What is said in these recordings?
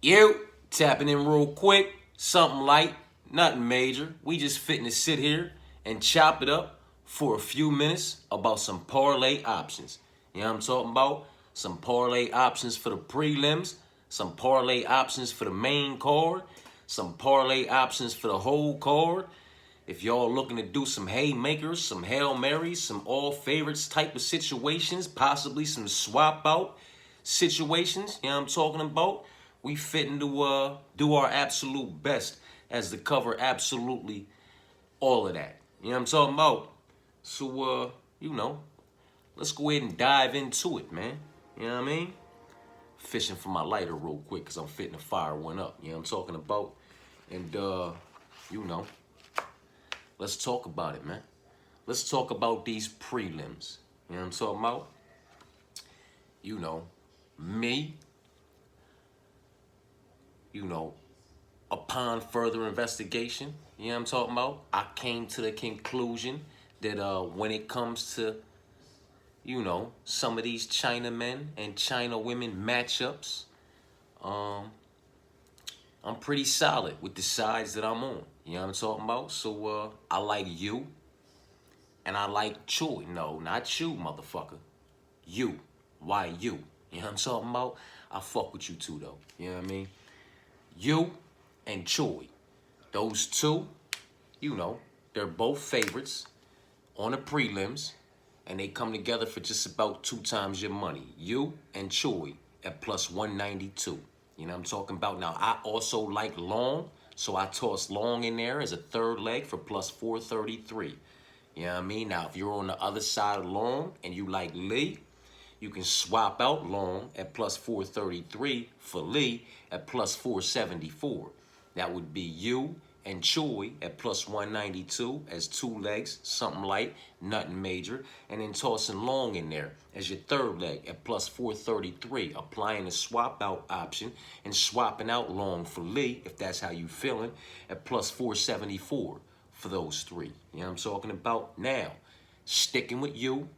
You tapping in real quick, something light, nothing major. We just fitting to sit here and chop it up for a few minutes about some parlay options. You know what I'm talking about? Some parlay options for the prelims, some parlay options for the main card, some parlay options for the whole card. If y'all looking to do some haymakers, some Hail Marys, some all favorites type of situations, possibly some swap out situations, you know what I'm talking about? We fitting to do our absolute best as to cover absolutely all of that. You know what I'm talking about? So, let's go ahead and dive into it, man. You know what I mean? Fishing for my lighter real quick because I'm fitting to fire one up. You know what I'm talking about? And, let's talk about it, man. Let's talk about these prelims. You know what I'm talking about? Upon further investigation, you know what I'm talking about? I came to the conclusion that when it comes to, some of these China men and China women matchups, I'm pretty solid with the sides that I'm on. You know what I'm talking about? So I like you and I like Choi. No, not you, motherfucker. You. Why you? You know what I'm talking about? I fuck with you too, though. You know what I mean? You and Choi. Those two, they're both favorites on the prelims, and they come together for just about 2 times your money. You and Choi at plus 192. You know what I'm talking about? Now, I also like long, so I toss long in there as a third leg for plus 433. You know what I mean? Now, if you're on the other side of long and you like Lee, you can swap out long at plus 433 for Lee at plus 474. That would be you and Choi at plus 192 as 2 legs, something light, nothing major, and then tossing long in there as your third leg at plus 433, applying the swap out option and swapping out long for Lee, if that's how you feeling, at plus 474 for those 3. You know what I'm talking about? Now, sticking with you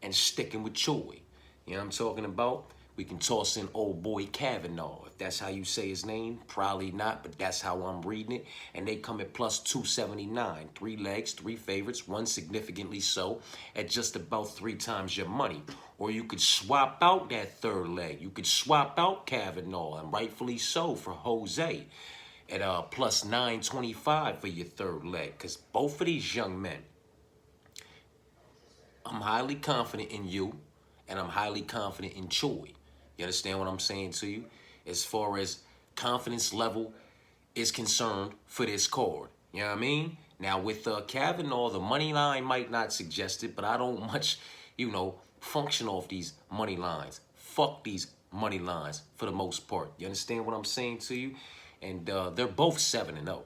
and sticking with Choi. You know what I'm talking about? We can toss in old boy Kavanaugh, if that's how you say his name. Probably not, but that's how I'm reading it. And they come at plus 279. 3 legs, 3 favorites, 1 significantly so, at just about 3 times your money. Or you could swap out that third leg. You could swap out Kavanaugh, and rightfully so, for Jose at plus 925 for your third leg. Because both of these young men, I'm highly confident in you, and I'm highly confident in Choi. You understand what I'm saying to you? As far as confidence level is concerned for this card. You know what I mean? Now, with Kavanaugh, the money line might not suggest it, but I don't much, function off these money lines. Fuck these money lines for the most part. You understand what I'm saying to you? And they're both 7-0.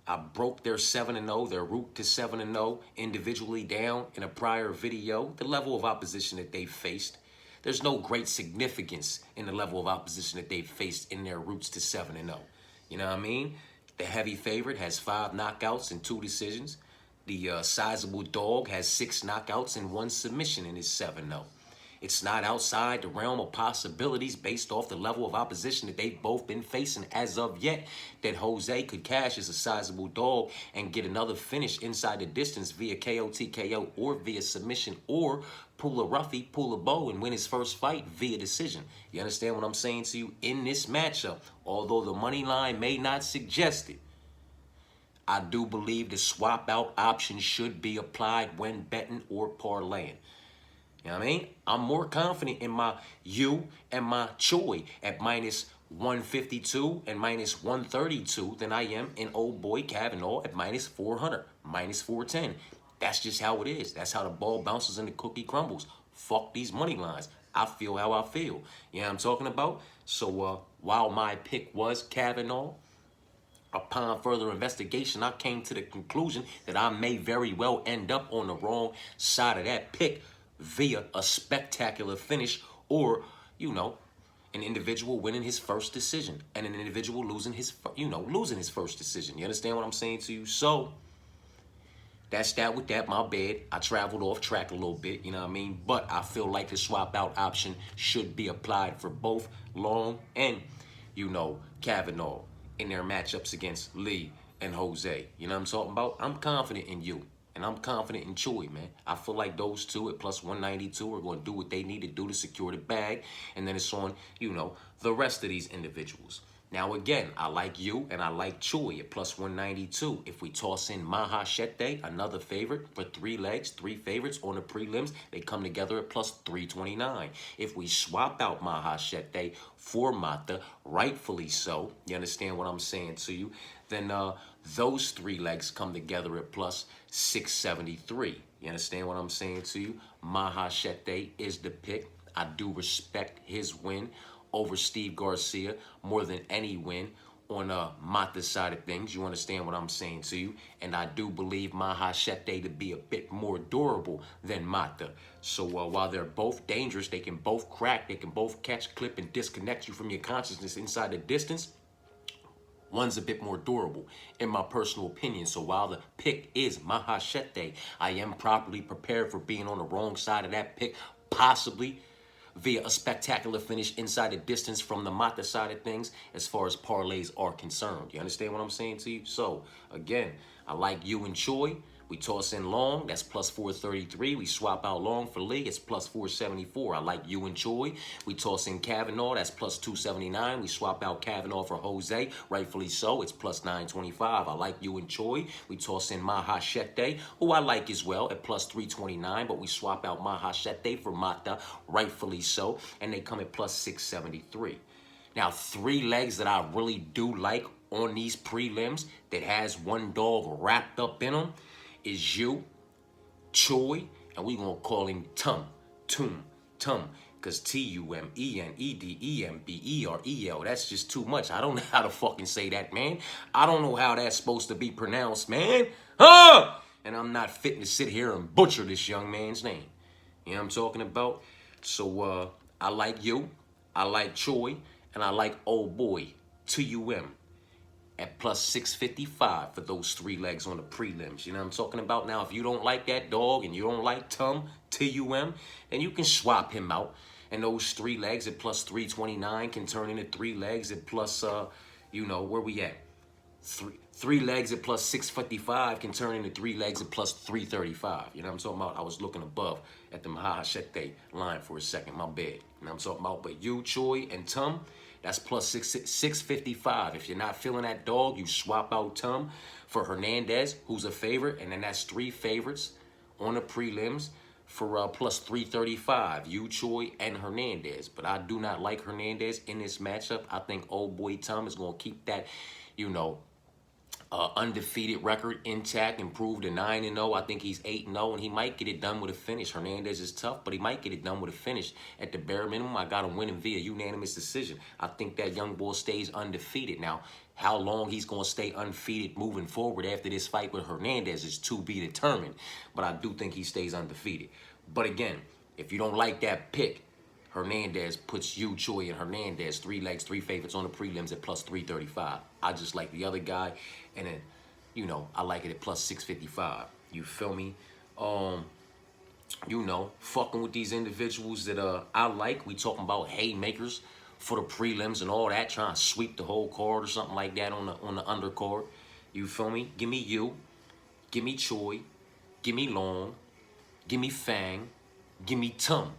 I broke their 7-0, their route to 7-0 individually down in a prior video. The level of opposition that they faced. There's no great significance in the level of opposition that they faced in their routes to 7-0. You know what I mean? The heavy favorite has 5 knockouts and 2 decisions. The sizable dog has 6 knockouts and 1 submission in his 7-0. It's not outside the realm of possibilities based off the level of opposition that they've both been facing as of yet that Jose could cash as a sizable dog and get another finish inside the distance via KO, TKO, or via submission, or pull a roughie, pull a bow, and win his first fight via decision. You understand what I'm saying to you? In this matchup, although the money line may not suggest it, I do believe the swap out option should be applied when betting or parlaying. You know what I mean? I'm more confident in my you and my Choi at minus 152 and minus 132 than I am in old boy Kavanaugh at minus 400, minus 410. That's just how it is. That's how the ball bounces and the cookie crumbles. Fuck these money lines. I feel how I feel. You know what I'm talking about? So while my pick was Kavanaugh, upon further investigation, I came to the conclusion that I may very well end up on the wrong side of that pick via a spectacular finish or, an individual winning his first decision and an individual losing his first decision. You understand what I'm saying to you? So that's that with that. My bad. I traveled off track a little bit, you know what I mean? But I feel like the swap out option should be applied for both long and, you know, Kavanaugh in their matchups against Lee and Jose. You know what I'm talking about? I'm confident in you. And I'm confident in Choi, man. I feel like those two at plus 192 are going to do what they need to do to secure the bag. And then it's on, you know, the rest of these individuals. Now, again, I like you and I like Choi at plus 192. If we toss in Mahashete, another favorite for 3 legs, 3 favorites on the prelims, they come together at plus 329. If we swap out Mahashete for Mata, rightfully so, you understand what I'm saying to you, then those 3 legs come together at plus 673. You understand what I'm saying to you? Mahashete is the pick. I do respect his win over Steve Garcia more than any win on Mata's side of things. You understand what I'm saying to you? And I do believe Mahashete to be a bit more durable than Mata. So while they're both dangerous, they can both crack, they can both catch, clip, and disconnect you from your consciousness inside the distance. One's a bit more durable, in my personal opinion. So while the pick is Mahashete, I am properly prepared for being on the wrong side of that pick, possibly via a spectacular finish inside the distance from the Mata side of things as far as parlays are concerned. You understand what I'm saying to you? So, again, I like you and Choi. We toss in Long, that's plus 433. We swap out Long for Lee, it's plus 474. I like you and Choi. We toss in Kavanaugh, that's plus 279. We swap out Kavanaugh for Jose, rightfully so, it's plus 925. I like you and Choi. We toss in Mahashete, who I like as well, at plus 329, but we swap out Mahashete for Mata, rightfully so, and they come at plus 673. Now, 3 legs that I really do like on these prelims that has one dog wrapped up in them is you, Choi, and we gonna call him Tum, because Tumenedemberel, that's just too much. I don't know how to fucking say that, man. I don't know how that's supposed to be pronounced, man. And I'm not fitting to sit here and butcher this young man's name. You know what I'm talking about? So, I like you, I like Choi, and I like old boy, Tum, at plus 655 for those 3 legs on the prelims. You know what I'm talking about? Now, if you don't like that dog and you don't like Tum, then you can swap him out. And those 3 legs at plus 329 can turn into 3 legs at plus, you know, where we at? 3 legs at plus 655 can turn into 3 legs at plus 335. You know what I'm talking about? I was looking above at the Mahashete line for a second. My bad. You know what I'm talking about? But you, Choi, and Tum, that's plus 655. If you're not feeling that dog, you swap out Tum for Hernandez, who's a favorite, and then that's 3 favorites on the prelims for plus 335. You, Choi, and Hernandez. But I do not like Hernandez in this matchup. I think old boy Tum is going to keep that, you know, undefeated record intact, improved to 9-0. I think he's 8-0, and he might get it done with a finish. Hernandez is tough, but he might get it done with a finish. At the bare minimum, I got him winning via unanimous decision. I think that young boy stays undefeated. Now, how long he's going to stay undefeated moving forward after this fight with Hernandez is to be determined, but I do think he stays undefeated. But again, if you don't like that pick, Hernandez puts you, Choi, and Hernandez 3 legs, 3 favorites on the prelims at plus 335. I just like the other guy, and then, you know, I like it at plus 655. You feel me? You know, fucking with these individuals that I like. We talking about haymakers for the prelims and all that, trying to sweep the whole card or something like that on the undercard. You feel me? Give me you, give me Choi, give me Long, give me Fang, give me Tum.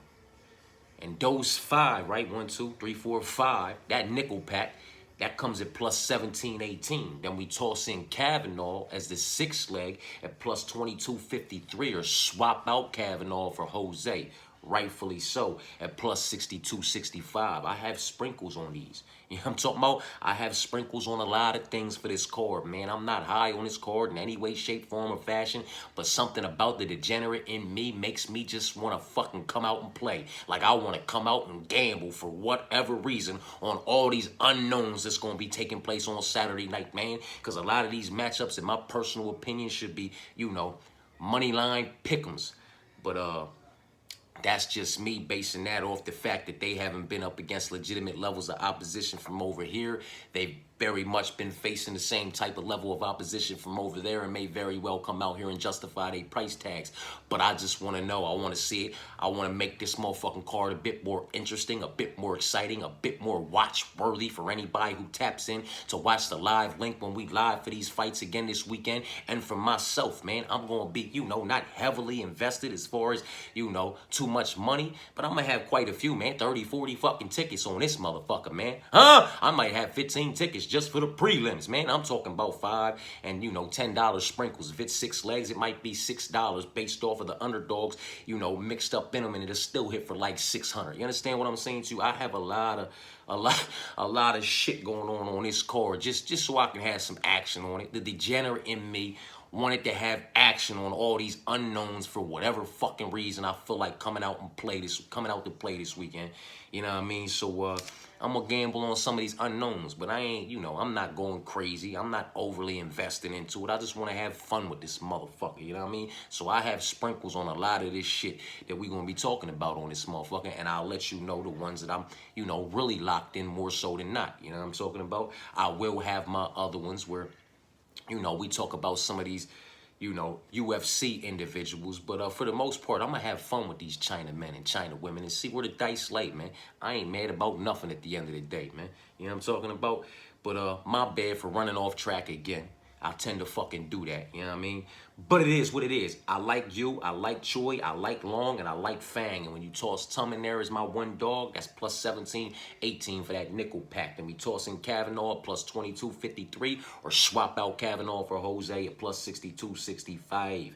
And those 5, right? 1, 2, 3, 4, 5, that nickel pack, that comes at plus 1718. Then we toss in Kavanaugh as the 6th leg at plus 2253, or swap out Kavanaugh for Jose, rightfully so, at plus 6265. I have sprinkles on these. You know what I'm talking about? I have sprinkles on a lot of things for this card, man. I'm not high on this card in any way, shape, form, or fashion, but something about the degenerate in me makes me just want to fucking come out and play. Like I want to come out and gamble for whatever reason on all these unknowns that's going to be taking place on Saturday night, man. Because a lot of these matchups, in my personal opinion, should be, you know, money line pick'ems. But, That's just me basing that off the fact that they haven't been up against legitimate levels of opposition from over here. They've very much been facing the same type of level of opposition from over there and may very well come out here and justify their price tags. But I just want to know. I want to see it. I want to make this motherfucking card a bit more interesting, a bit more exciting, a bit more watch-worthy for anybody who taps in to watch the live link when we live for these fights again this weekend. And for myself, man, I'm going to be, not heavily invested as far as, too much money. But I'm going to have quite a few, man. 30, 40 fucking tickets on this motherfucker, man. I might have 15 tickets just for the prelims, man. I'm talking about $5 and, $10 sprinkles. If it's 6 legs, it might be $6 based off of the underdogs, mixed up in them, and it'll still hit for like 600. You understand what I'm saying to you? I have a lot of shit going on this card just so I can have some action on it. The degenerate in me wanted to have action on all these unknowns for whatever fucking reason I feel like coming out to play this weekend. You know what I mean? So I'm gonna gamble on some of these unknowns, but I ain't, I'm not going crazy. I'm not overly invested into it. I just want to have fun with this motherfucker, you know what I mean? So I have sprinkles on a lot of this shit that we're gonna be talking about on this motherfucker, and I'll let you know the ones that I'm, really locked in more so than not. You know what I'm talking about? I will have my other ones where, we talk about some of these, UFC individuals. But for the most part, I'm going to have fun with these China men and China women and see where the dice lay, man. I ain't mad about nothing at the end of the day, man. You know what I'm talking about? But my bad for running off track again. I tend to fucking do that, you know what I mean? But it is what it is. I like you, I like Choi, I like Long, and I like Fang. And when you toss Tum in there as my one dog, that's plus 17, 18 for that nickel pack. Then we toss in Kavanaugh plus 22.53, or swap out Kavanaugh for Jose at plus 62.65.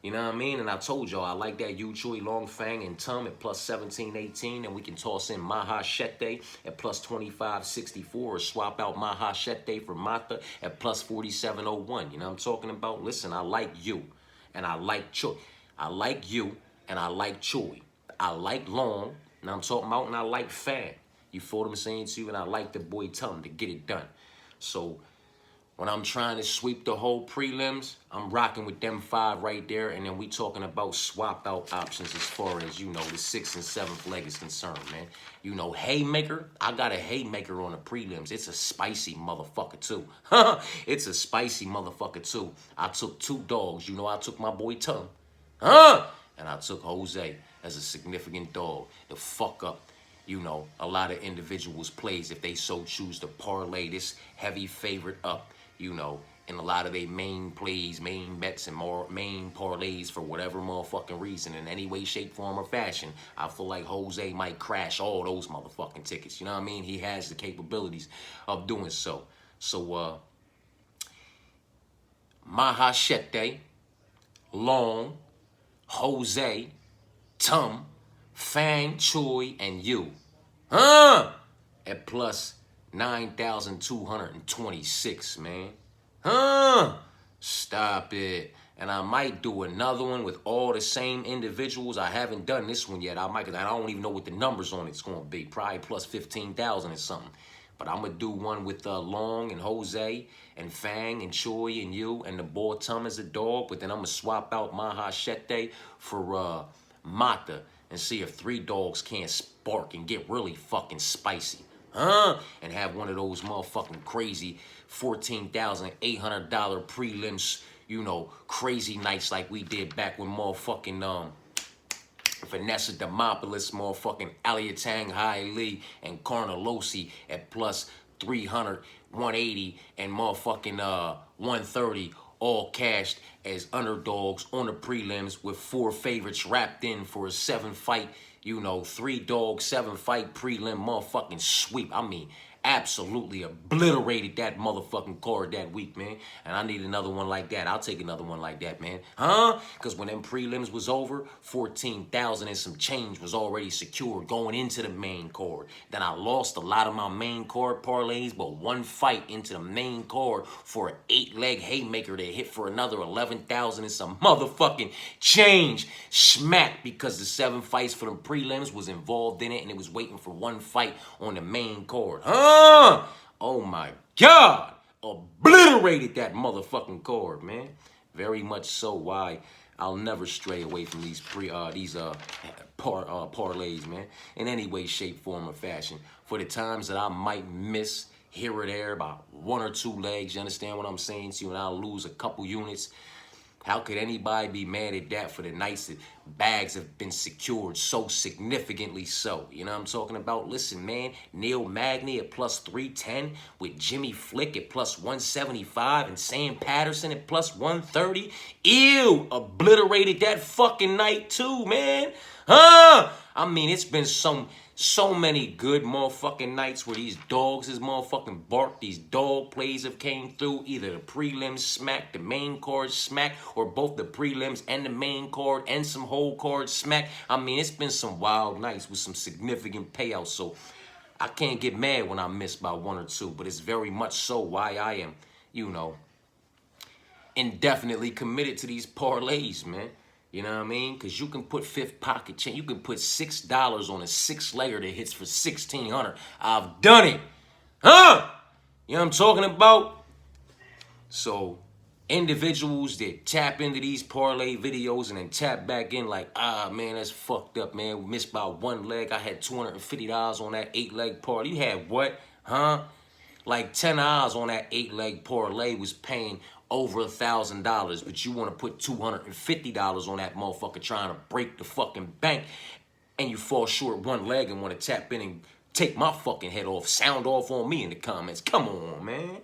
You know what I mean? And I told y'all I like that Yu Chui, Long Fang, and Tum at plus 17, 18. And we can toss in Maha Shete at plus 25.64, or swap out Maha Shete for Mata at plus 47.01. You know what I'm talking about? Listen, I like you, and I like Choi. I like you, and I like Choi. I like Long, and I'm talking about, and I like Fang. You feel what I'm saying to you? And I like the boy Tum to get it done. So when I'm trying to sweep the whole prelims, I'm rocking with them 5 right there. And then we talking about swap out options as far as, the 6th and 7th leg is concerned, man. Haymaker, I got a haymaker on the prelims. It's a spicy motherfucker, too. It's a spicy motherfucker, too. I took 2 dogs. I took my boy Tum. And I took Jose as a significant dog to fuck up, a lot of individuals' plays if they so choose to parlay this heavy favorite up, in a lot of their main plays, main bets, and more main parlays for whatever motherfucking reason, in any way, shape, form, or fashion. I feel like Jose might crash all those motherfucking tickets. You know what I mean? He has the capabilities of doing so. So, Mahashete, Long, Jose, Tum, Fang, Choi, and you. At plus 9,226, man. Stop it. And I might do another one with all the same individuals. I haven't done this one yet. I don't even know what the numbers on it's going to be. Probably plus 15,000 or something. But I'm going to do one with Long and Jose and Fang and Choi and you and the boy Tum as a dog. But then I'm going to swap out Mahashete for Mata and see if 3 dogs can't spark and get really fucking spicy. And have one of those motherfucking crazy $14,800 prelims, crazy nights like we did back when motherfucking Vanessa Demopoulos, motherfucking Aliatang Hai Lee, and Carnalosi at plus 300, 180, and motherfucking 130, all cashed as underdogs on the prelims with 4 favorites wrapped in for a 7-fight, 3-dog, 7-fight prelim motherfucking sweep. I mean, absolutely obliterated that motherfucking card that week, man. And I need another one like that. I'll take another one like that, man. Because when them prelims was over, 14,000 and some change was already secured going into the main card. Then I lost a lot of my main card parlays, but 1 fight into the main card for an 8-leg haymaker that hit for another 11,000 and some motherfucking change. Smack, because the 7 fights for them prelims was involved in it, and it was waiting for 1 fight on the main card. Oh my God. Obliterated that motherfucking card, man. Very much so. Why I'll never stray away from these parlays, man, in any way, shape, form, or fashion. For the times that I might miss here or there by 1 or 2 legs, you understand what I'm saying to you, and I'll lose a couple units. How could anybody be mad at that for the nights that bags have been secured so significantly so? You know what I'm talking about? Listen, man, Neil Magny at plus 310 with Jimmy Flick at plus 175 and Sam Patterson at plus 130. Ew, obliterated that fucking night too, man. Huh? I mean, it's been so many good motherfucking nights where these dogs is motherfucking bark. These dog plays have came through. Either the prelims smack, the main card smack, or both the prelims and the main card and some whole card smack. I mean, it's been some wild nights with some significant payouts. So I can't get mad when I miss by 1 or 2, but it's very much so why I am, you know, indefinitely committed to these parlays, man. You know what I mean? Because you can put fifth pocket chain. You can put $6 on a 6-legger that hits for $1,600. I've done it. Huh? You know what I'm talking about? So, individuals that tap into these parlay videos and then tap back in like, man, that's fucked up, man. We missed by 1 leg. I had $250 on that 8-leg parlay. You had what? Huh? Like $10 on that 8-leg parlay was paying over $1,000, but you want to put $250 on that motherfucker trying to break the fucking bank, and you fall short 1 leg and want to tap in and take my fucking head off, sound off on me in the comments. Come on, man.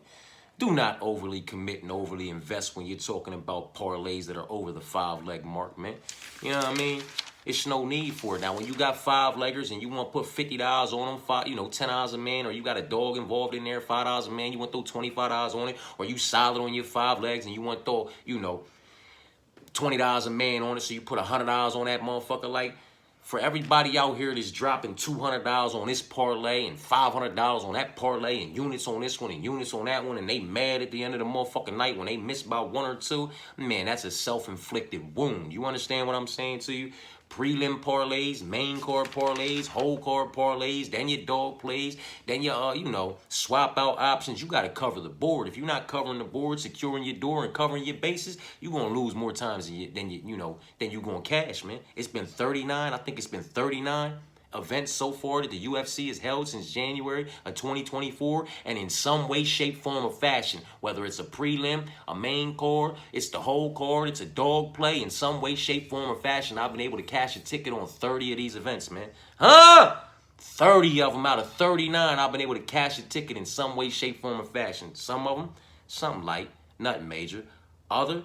Do not overly commit and overly invest when you're talking about parlays that are over the 5-leg mark, man. You know what I mean? It's no need for it. Now, when you got 5-leggers and you want to put $50 on them, you know, $10 a man, or you got a dog involved in there, $5 a man, you want to throw $25 on it, or you solid on your 5 legs and you want to throw, you know, $20 a man on it, so you put $100 on that motherfucker. Like, for everybody out here that's dropping $200 on this parlay and $500 on that parlay and units on this one and units on that one, and they mad at the end of the motherfucking night when they miss by 1 or 2, man, that's a self-inflicted wound. You understand what I'm saying to you? Prelim parlays, main card parlays, whole card parlays, then your dog plays, then your, you know, swap out options. You got to cover the board. If you're not covering the board, securing your door and covering your bases, you're going to lose more times than you're going to cash, man. It's been 39. I think it's been 39 events so far that the UFC has held since January of 2024, and in some way, shape, form, or fashion, whether it's a prelim, a main card, it's the whole card, it's a dog play, in some way, shape, form, or fashion, I've been able to cash a ticket on 30 of these events, man. Huh? 30 of them out of 39, I've been able to cash a ticket in some way, shape, form, or fashion. Some of them, something light, nothing major. Other,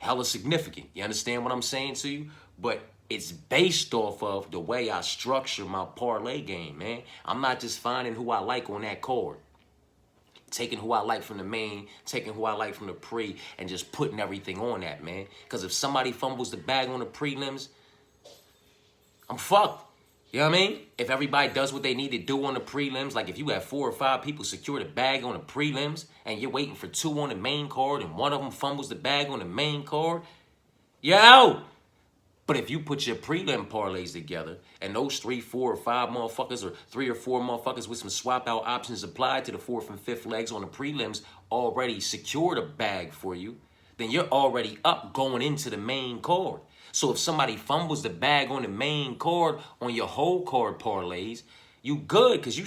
hella significant. You understand what I'm saying to you? But it's based off of the way I structure my parlay game, man. I'm not just finding who I like on that card, taking who I like from the main, taking who I like from the pre, and just putting everything on that, man. Because if somebody fumbles the bag on the prelims, I'm fucked. You know what I mean? If everybody does what they need to do on the prelims, like if you have 4 or 5 people secure the bag on the prelims, and you're waiting for 2 on the main card, and one of them fumbles the bag on the main card, you're out. But if you put your prelim parlays together and those 3, 4, or 5 motherfuckers, or 3 or 4 motherfuckers with some swap out options applied to the 4th and 5th legs on the prelims already secured a bag for you, then you're already up going into the main card. So if somebody fumbles the bag on the main card on your whole card parlays, you good, because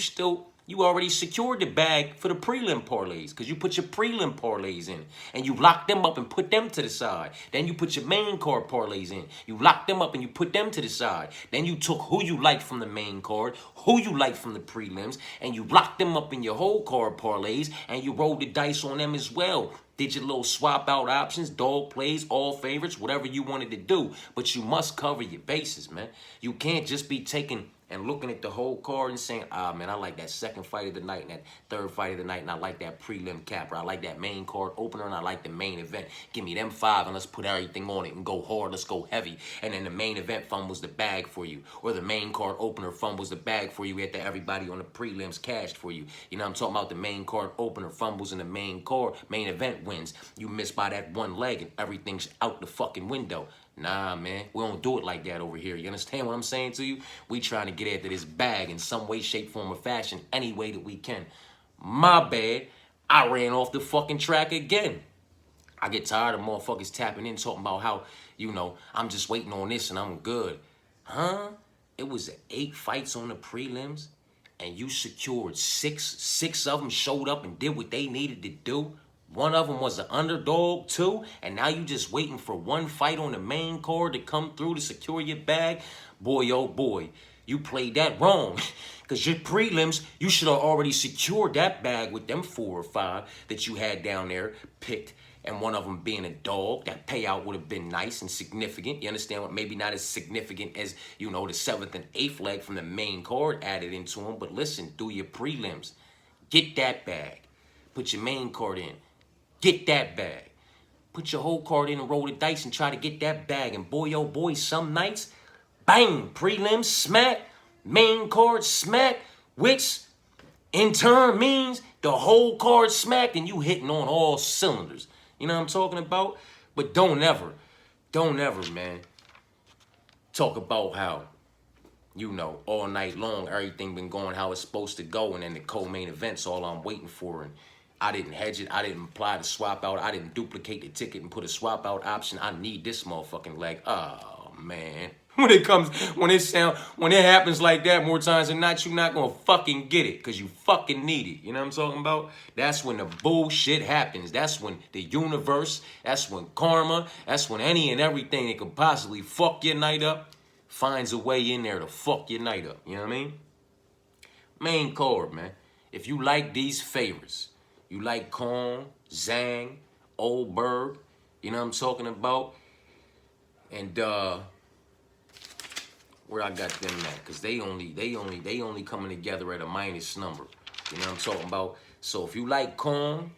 you already secured the bag for the prelim parlays, because you put your prelim parlays in and you lock them up and put them to the side. Then you put your main card parlays in. You lock them up and you put them to the side. Then you took who you liked from the main card, who you liked from the prelims, and you locked them up in your whole card parlays, and you rolled the dice on them as well. Did your little swap out options, dog plays, all favorites, whatever you wanted to do. But you must cover your bases, man. You can't just be taking and looking at the whole card and saying, man, I like that second fight of the night and that third fight of the night, and I like that prelim capper. I like that main card opener, and I like the main event. Give me them 5, and let's put everything on it and go hard. Let's go heavy. And then the main event fumbles the bag for you, or the main card opener fumbles the bag for you after everybody on the prelims cashed for you. You know what I'm talking about? The main card opener fumbles in the main event wins. You miss by that 1 leg, and everything's out the fucking window. Nah, man, we don't do it like that over here. You understand what I'm saying to you? We trying to get after this bag in some way, shape, form, or fashion, any way that we can. My bad, I ran off the fucking track again. I get tired of motherfuckers tapping in talking about how, you know, I'm just waiting on this and I'm good. Huh? It was 8 fights on the prelims and you secured six of them showed up and did what they needed to do. One of them was an underdog too, and now you just waiting for one fight on the main card to come through to secure your bag. Boy, oh boy, you played that wrong. Because your prelims, you should have already secured that bag with them 4 or 5 that you had down there picked. And one of them being a dog, that payout would have been nice and significant. You understand what? Maybe not as significant as, you know, the 7th and 8th leg from the main card added into them. But listen, do your prelims. Get that bag. Put your main card in. Get that bag. Put your whole card in and roll the dice and try to get that bag. And boy, oh boy, some nights, bang, prelims smack, main card smack, which in turn means the whole card smacked and you hitting on all cylinders. You know what I'm talking about? But don't ever, man, talk about how, you know, all night long, everything been going how it's supposed to go, and then the co-main event's all I'm waiting for, and I didn't hedge it, I didn't apply the swap out, I didn't duplicate the ticket and put a swap out option. I need this motherfucking leg. Oh, man. When it happens like that more times than not, you're not gonna fucking get it because you fucking need it. You know what I'm talking about? That's when the bullshit happens. That's when the universe, that's when karma, that's when any and everything that could possibly fuck your night up finds a way in there to fuck your night up. You know what I mean? Main card, man. If you like these favorites, you like Kong, Zhang, Oldberg, you know what I'm talking about? And where I got them at, because they only coming together at a minus number. You know what I'm talking about? So if you like Kong,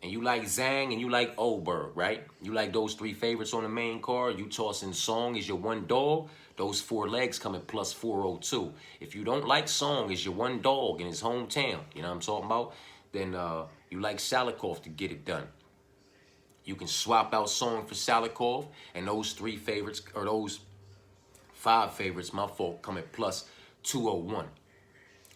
and you like Zhang, and you like Oldberg, right? You like those 3 favorites on the main card, you tossing Song as your 1 dog, those 4 legs come at plus 402. If you don't like Song as your 1 dog in his hometown, you know what I'm talking about? Then you like Salikov to get it done. You can swap out Song for Salikov, and those 3 favorites, or those 5 favorites, my fault, come at plus 201.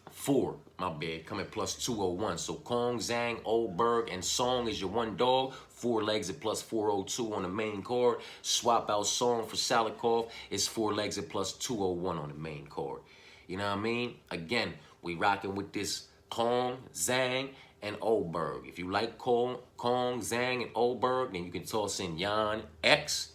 4, my bad, come at plus 201. So Kong, Zhang, Oldberg, and Song is your 1 dog. 4 legs at plus 402 on the main card. Swap out Song for Salikov. It's 4 legs at plus 201 on the main card. You know what I mean? Again, we rocking with this Kong, Zhang, and Oldberg. If you like Kong, Zhang, and Oldberg, then you can toss in Yan X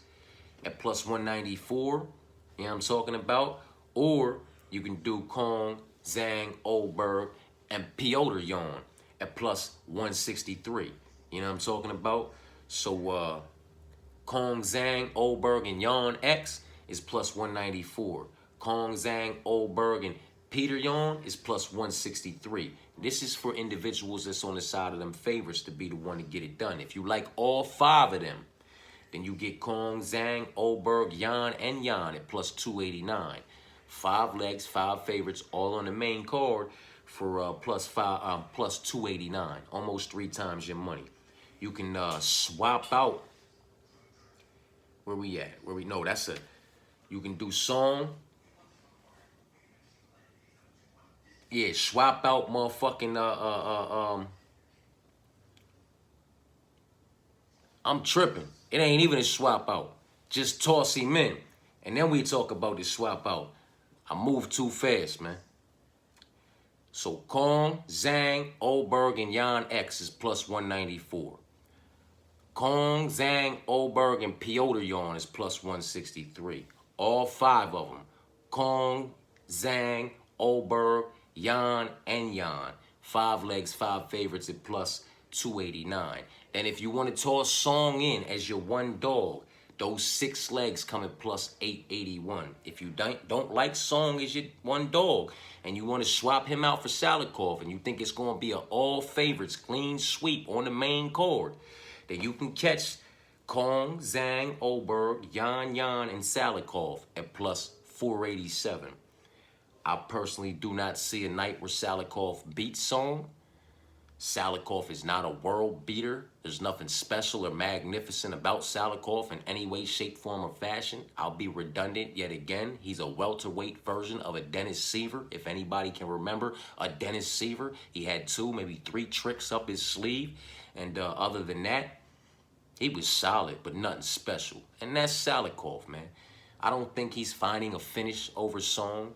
at plus 194. You know what I'm talking about? Or you can do Kong, Zhang, Oldberg, and Piotr Yan at plus 163. You know what I'm talking about? So Kong, Zhang, Oldberg, and Yan X is plus 194. Kong, Zhang, Oldberg, and Peter Yan is plus 163. This is for individuals that's on the side of them favorites to be the one to get it done. If you like all 5 of them, then you get Kong, Zhang, Oldberg, Yan, and Yan at plus 289. 5 legs, 5 favorites, all on the main card for plus 289. Almost 3 times your money. You can swap out. Where we at? You can do Song. Yeah, swap out motherfucking I'm tripping. It ain't even a swap out. Just toss him in. And then we talk about the swap out. I move too fast, man. So Kong, Zhang, Oldberg, and Yan X is plus 194. Kong, Zhang, Oldberg, and Piotr Yan is plus 163. All 5 of them. Kong, Zhang, Oldberg, Yan, and Yan. 5 legs, 5 favorites at plus 289. And if you want to toss Song in as your 1 dog, those 6 legs come at plus 881. If you don't like Song as your 1 dog and you want to swap him out for Salikov and you think it's going to be an all favorites clean sweep on the main card, then you can catch Kong, Zhang, Oldberg, Yan, and Salikov at plus 487. I personally do not see a night where Salikov beats Song. Salikov is not a world beater. There's nothing special or magnificent about Salikov in any way, shape, form, or fashion. I'll be redundant yet again. He's a welterweight version of a Dennis Seaver. If anybody can remember a Dennis Seaver, he had 2, maybe 3 tricks up his sleeve. And other than that, He was solid, but nothing special. And that's Salikov, man. I don't think he's finding a finish over Song.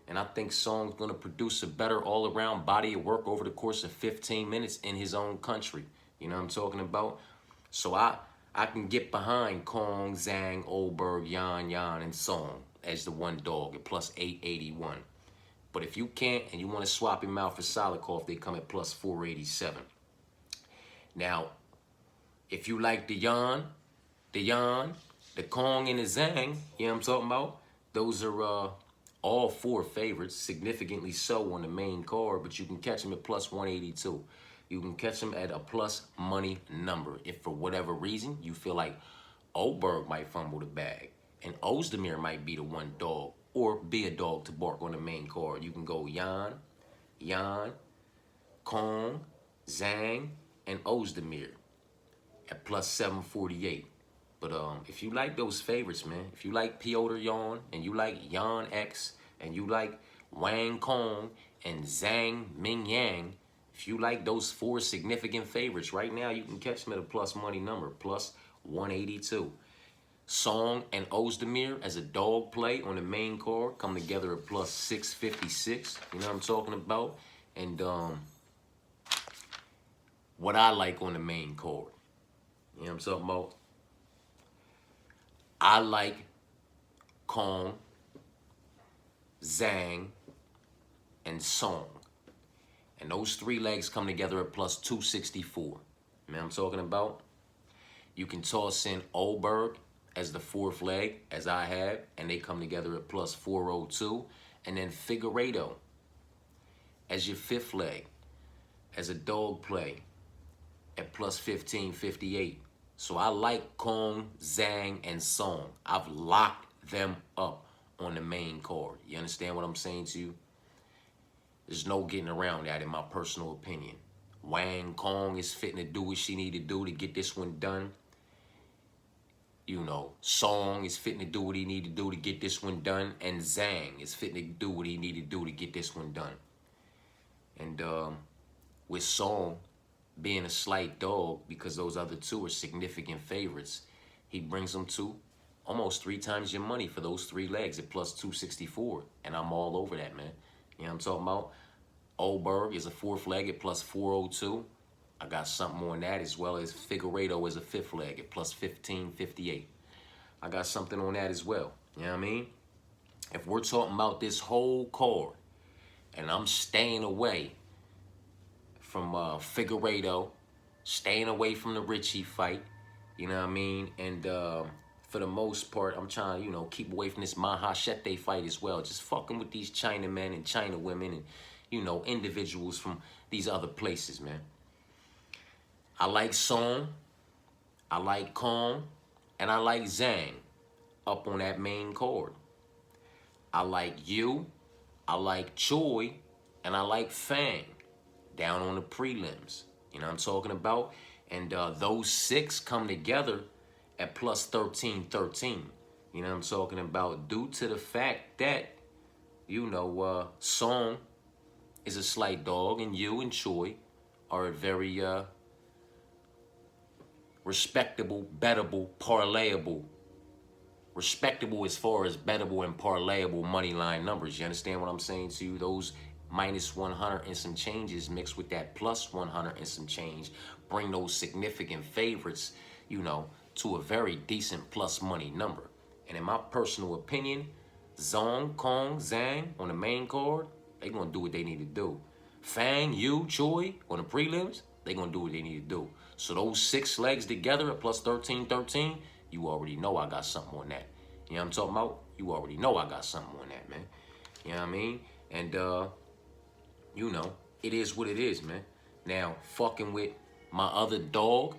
And I think Song's going to produce a better all-around body of work over the course of 15 minutes in his own country. You know what I'm talking about? So I can get behind Kong, Zhang, Oberg, Yan, and Song as the one dog at plus 881. But if you can't and you want to swap him out for Salikov, they come at plus 487. Now, if you like the Yan, the Kong, and the Zhang, you know what I'm talking about? Those are all four favorites, significantly so on the main card, but you can catch them at plus 182. You can catch them at a plus money number. If for whatever reason you feel like Oberg might fumble the bag and Ozdemir might be the one dog or be a dog to bark on the main card, you can go Yan, Kong, Zhang, and Ozdemir at plus 748. But if you like those favorites, man, if you like Piotr Yan and you like Yan X and you like Wang Kong and Zhang Mingyang, if you like those four significant favorites, right now you can catch them at a plus money number, plus 182. Song and Ozdemir as a dog play on the main card come together at plus 656. You know what I'm talking about? And what I like on the main card, you know what I'm talking about? I like Kong, Zhang, and Song. And those three legs come together at plus 264. You know what I'm talking about? You can toss in Oberg as the fourth leg, as I have, and they come together at plus 402. And then Figueiredo as your fifth leg, as a dog play at plus 1558. So I like Kong, Zhang, and Song. I've locked them up on the main card. You understand what I'm saying to you? There's no getting around that in my personal opinion. Wang Kong is fitting to do what she need to do to get this one done. You know, Song is fitting to do what he need to do to get this one done. And Zhang is fitting to do what he need to do to get this one done. And with Song being a slight dog, because those other two are significant favorites, he brings them to almost 3 times your money for those 3 legs at plus 264. And I'm all over that, man. You know what I'm talking about? Oberg is a fourth leg at plus 402. I got something on that, as well as Figueiredo as a fifth leg at plus 1558. I got something on that as well. You know what I mean? If we're talking about this whole card, and I'm staying away from Figueiredo, staying away from the Richie fight, you know what I mean? And for the most part, I'm trying to, you know, keep away from this Mahashete fight as well. Just fucking with these China men and China women and, you know, individuals from these other places, man. I like Song, I like Kong, and I like Zhang up on that main card. I like you, I like Choi, and I like Fang down on the prelims. You know what I'm talking about? And those 6 come together at plus 1313. You know what I'm talking about? Due to the fact that, you know, Song is a slight dog, and you and Choi are a very respectable, bettable, parlayable. Respectable as far as bettable and parlayable money line numbers. You understand what I'm saying to you? Those minus 100 and some changes mixed with that plus 100 and some change bring those significant favorites, you know, to a very decent plus money number. And in my personal opinion, Zong, Kong, Zhang on the main card, they gonna do what they need to do. Fang, Yu, Choi on the prelims, they gonna do what they need to do. So those 6 legs together at plus 1313, you already know I got something on that. You know what I'm talking about? You already know I got something on that, man. You know what I mean? And you know, it is what it is, man. Now, fucking with my other dog,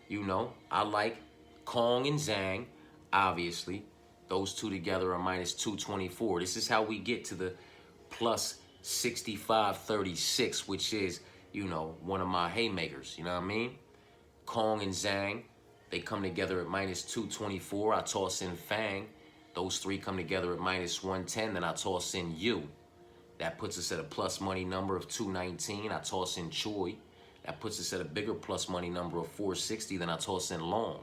you know, I like Kong and Zhang, obviously. Those 2 together are minus 224. This is how we get to the plus 6536, which is, you know, one of my haymakers, you know what I mean? Kong and Zhang, they come together at minus 224. I toss in Fang. Those 3 come together at minus 110. Then I toss in Yu. That puts us at a plus money number of 219. I toss in Choi. That puts us at a bigger plus money number of 460. Then I toss in Long.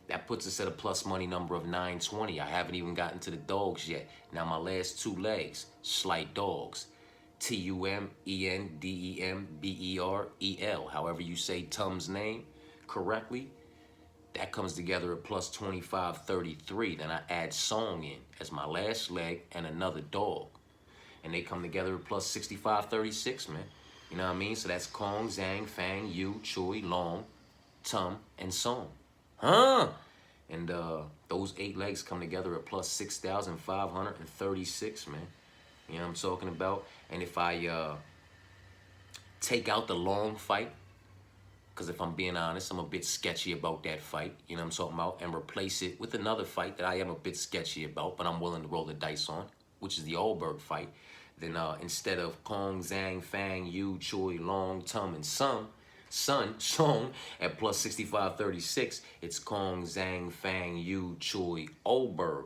That puts us at a plus money number of 920. I haven't even gotten to the dogs yet. Now my last two legs, slight dogs. T-U-M-E-N-D-E-M-B-E-R-E-L. However you say Tum's name correctly, that comes together at plus 2533. Then I add Song in as my last leg and another dog. And they come together at plus 6536, man. You know what I mean? So that's Kong, Zhang, Fang, Yu, Chui, Long, Tum, and Song. Huh? And those 8 legs come together at plus 6,536, man. You know what I'm talking about? And if I take out the Long fight, because if I'm being honest, I'm a bit sketchy about that fight, you know what I'm talking about, and replace it with another fight that I am a bit sketchy about, but I'm willing to roll the dice on, which is the Oldberg fight, then instead of Kong, Zhang, Fang, Yu, Chui, Long, Tum, and Song at plus 6536, it's Kong, Zhang, Fang, Yu, Chui, Oldberg,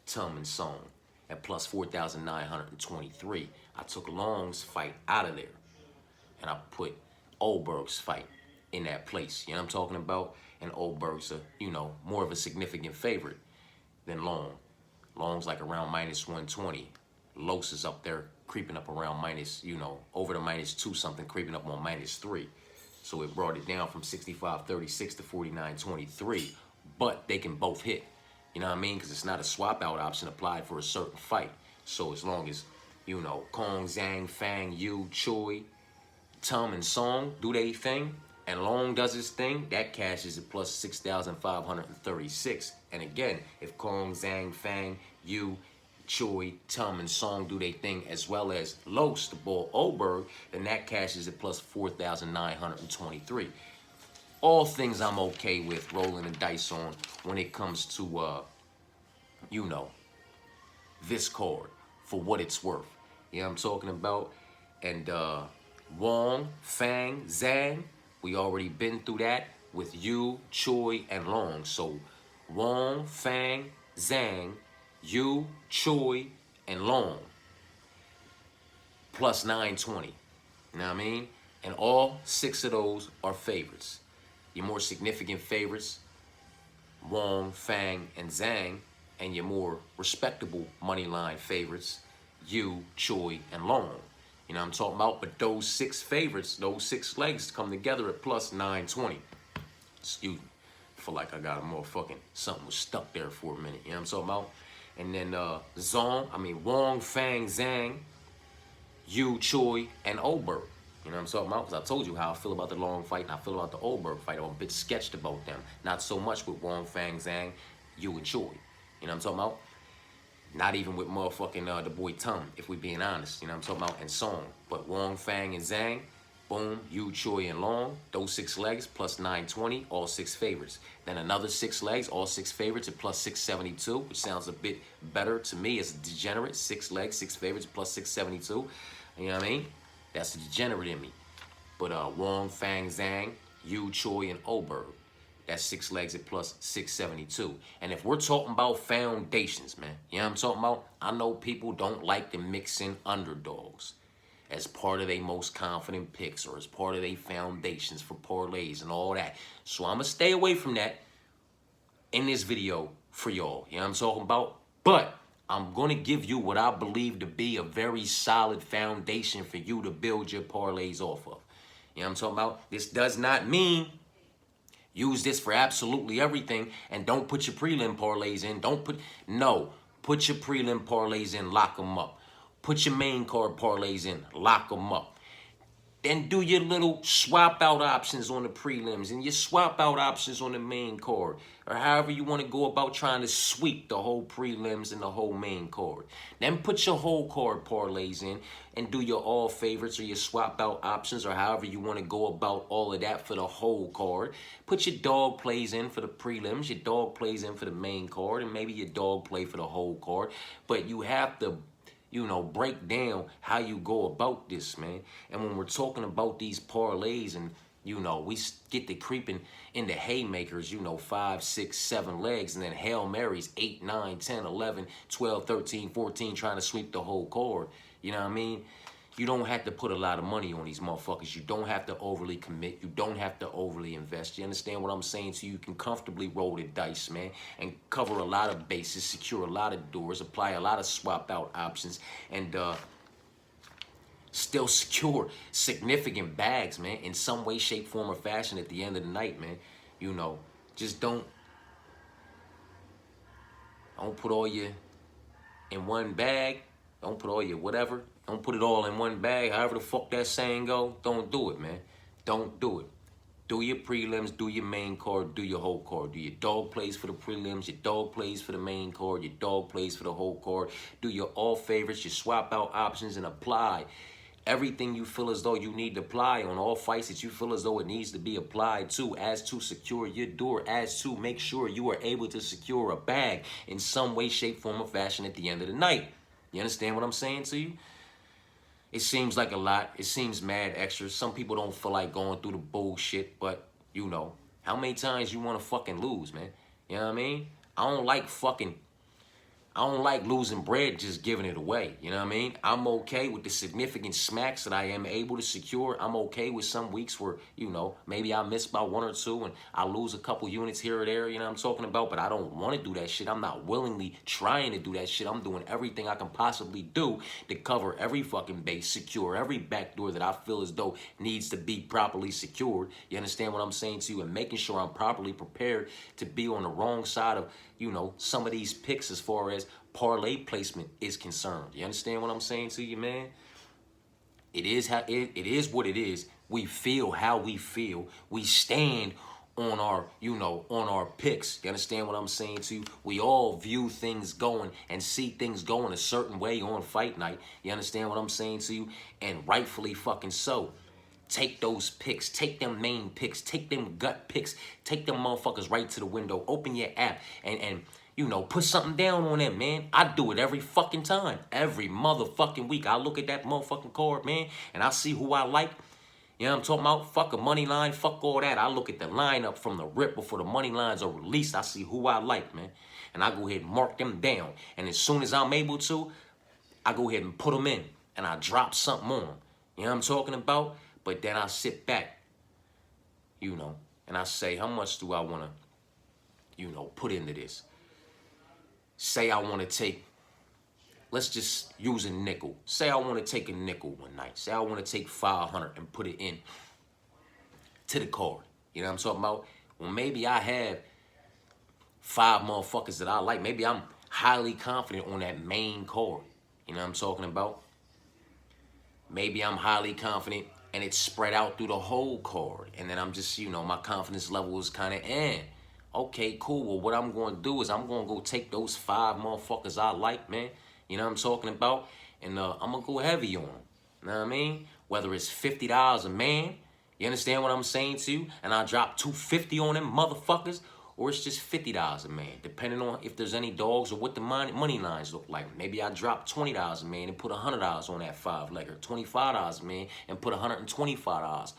Tum, and Song at plus 4,923. I took Long's fight out of there, and I put Oldberg's fight in that place. You know what I'm talking about? And Oldberg's more of a significant favorite than Long. Long's like around minus 120. Los is up there creeping up around minus, over to minus 2 something, creeping up on minus 3. So it brought it down from 65.36 to 49.23. But they can both hit. You know what I mean? Because it's not a swap out option applied for a certain fight. So as long as, Kong, Zhang, Fang, Yu, Chui, Tum, and Song do their thing, and Long does his thing, that cashes at plus 6,536. And again, if Kong, Zhang, Fang, Yu, Chui, Tum, and Song do their thing, as well as Los, the bull Oldberg, then that cashes at plus 4,923. All things I'm okay with rolling the dice on when it comes to, this card for what it's worth. You know what I'm talking about? And Wong, Fang, Zhang, we already been through that with Yu, Chui, and Long. So Wong, Fang, Zhang, Yu, Chui, and Long, plus 920. You know what I mean? And all 6 of those are favorites. Your more significant favorites, Wong, Fang, and Zhang, and your more respectable money line favorites, Yu, Chui, and Long. You know what I'm talking about? But those 6 favorites, those 6 legs come together at plus 920. Excuse me. I feel like I got a motherfucking, something was stuck there for a minute. You know what I'm talking about? And then Wong, Fang, Zhang, Yu, Chui, and Oldberg. You know what I'm talking about? Because I told you how I feel about the Long fight and I feel about the Oldberg fight. I'm a bit sketched about them. Not so much with Wong, Fang, Zhang, Yu, and Chui. You know what I'm talking about? Not even with motherfucking the boy Tum, if we being honest. You know what I'm talking about? And Song. But Wong, Fang, and Zhang, boom, Yu, Chui, and Long, those 6 legs, plus 920, all 6 favorites. Then another 6 legs, all 6 favorites at plus 672, which sounds a bit better to me as a degenerate. 6 legs, 6 favorites, plus 672. You know what I mean? That's the degenerate in me. But Wong, Fang, Zhang, Yu, Chui, and Oldberg, that's 6 legs at plus 672. And if we're talking about foundations, man, you know what I'm talking about? I know people don't like to mix in underdogs as part of their most confident picks or as part of their foundations for parlays and all that. So I'm going to stay away from that in this video for y'all. You know what I'm talking about? But I'm going to give you what I believe to be a very solid foundation for you to build your parlays off of. You know what I'm talking about? This does not mean use this for absolutely everything and don't put your prelim parlays in. No. Put your prelim parlays in, lock them up. Put your main card parlays in, lock them up. Then do your little swap out options on the prelims and your swap out options on the main card, or however you want to go about trying to sweep the whole prelims and the whole main card. Then put your whole card parlays in and do your all favorites or your swap out options, or however you want to go about all of that for the whole card. Put your dog plays in for the prelims, your dog plays in for the main card, and maybe your dog play for the whole card. But you have to break down how you go about this, man. And when we're talking about these parlays and, we get to creeping into haymakers, 5, 6, 7 legs, and then Hail Marys, 8, 9, 10, 11, 12, 13, 14, trying to sweep the whole card. You know what I mean? You don't have to put a lot of money on these motherfuckers. You don't have to overly commit. You don't have to overly invest. You understand what I'm saying to you? You can comfortably roll the dice, man, and cover a lot of bases, secure a lot of doors, apply a lot of swap out options, and still secure significant bags, man, in some way, shape, form, or fashion at the end of the night, man. You know, just don't put all your in one bag. Don't put all your whatever. Don't put it all in one bag. However the fuck that saying go, don't do it, man. Don't do it. Do your prelims, do your main card, do your whole card. Do your dog plays for the prelims, your dog plays for the main card, your dog plays for the whole card. Do your all favorites, your swap out options, and apply everything you feel as though you need to apply on all fights that you feel as though it needs to be applied to, as to secure your door, as to make sure you are able to secure a bag in some way, shape, form, or fashion at the end of the night. You understand what I'm saying to you? It seems like a lot. It seems mad extra. Some people don't feel like going through the bullshit, but, you know, how many times you want to fucking lose, man? You know what I mean? I don't like losing bread, just giving it away. You know what I mean? I'm okay with the significant smacks that I am able to secure. I'm okay with some weeks where, you know, maybe I miss by 1 or 2 and I lose a couple units here or there, you know what I'm talking about? But I don't want to do that shit. I'm not willingly trying to do that shit. I'm doing everything I can possibly do to cover every fucking base, secure every backdoor that I feel as though needs to be properly secured. You understand what I'm saying to you? And making sure I'm properly prepared to be on the wrong side of, you know, some of these picks as far as parlay placement is concerned. You understand what I'm saying to you, man? It is what it is. We feel how we feel. We stand on our, you know, on our picks. You understand what I'm saying to you? We all view things going and see things going a certain way on fight night. You understand what I'm saying to you? And rightfully fucking so. Take those picks, take them main picks, take them gut picks, take them motherfuckers right to the window. Open your app and you know, put something down on them, man. I do it every fucking time. Every motherfucking week. I look at that motherfucking card, man, and I see who I like. You know what I'm talking about? Fuck a money line, fuck all that. I look at the lineup from the rip before the money lines are released. I see who I like, man. And I go ahead and mark them down. And as soon as I'm able to, I go ahead and put them in. And I drop something on them. You know what I'm talking about? But then I sit back, you know, and I say, how much do I want to, you know, put into this? Say I want to take, let's just use a nickel. Say I want to take a nickel one night. Say I want to take 500 and put it in to the card. You know what I'm talking about? Well, maybe I have 5 motherfuckers that I like. Maybe I'm highly confident on that main card. You know what I'm talking about? Maybe I'm highly confident and it's spread out through the whole card. And then I'm just, you know, my confidence level is kind of okay, cool. Well, what I'm going to do is I'm going to go take those 5 motherfuckers I like, man. You know what I'm talking about? And I'm going to go heavy on them. You know what I mean? Whether it's $50 a man, you understand what I'm saying to you? And I drop $250 on them motherfuckers. Or it's just $50 a man, depending on if there's any dogs or what the money lines look like. Maybe I drop $20 a man and put $100 on that 5-legger. $25 a man and put $125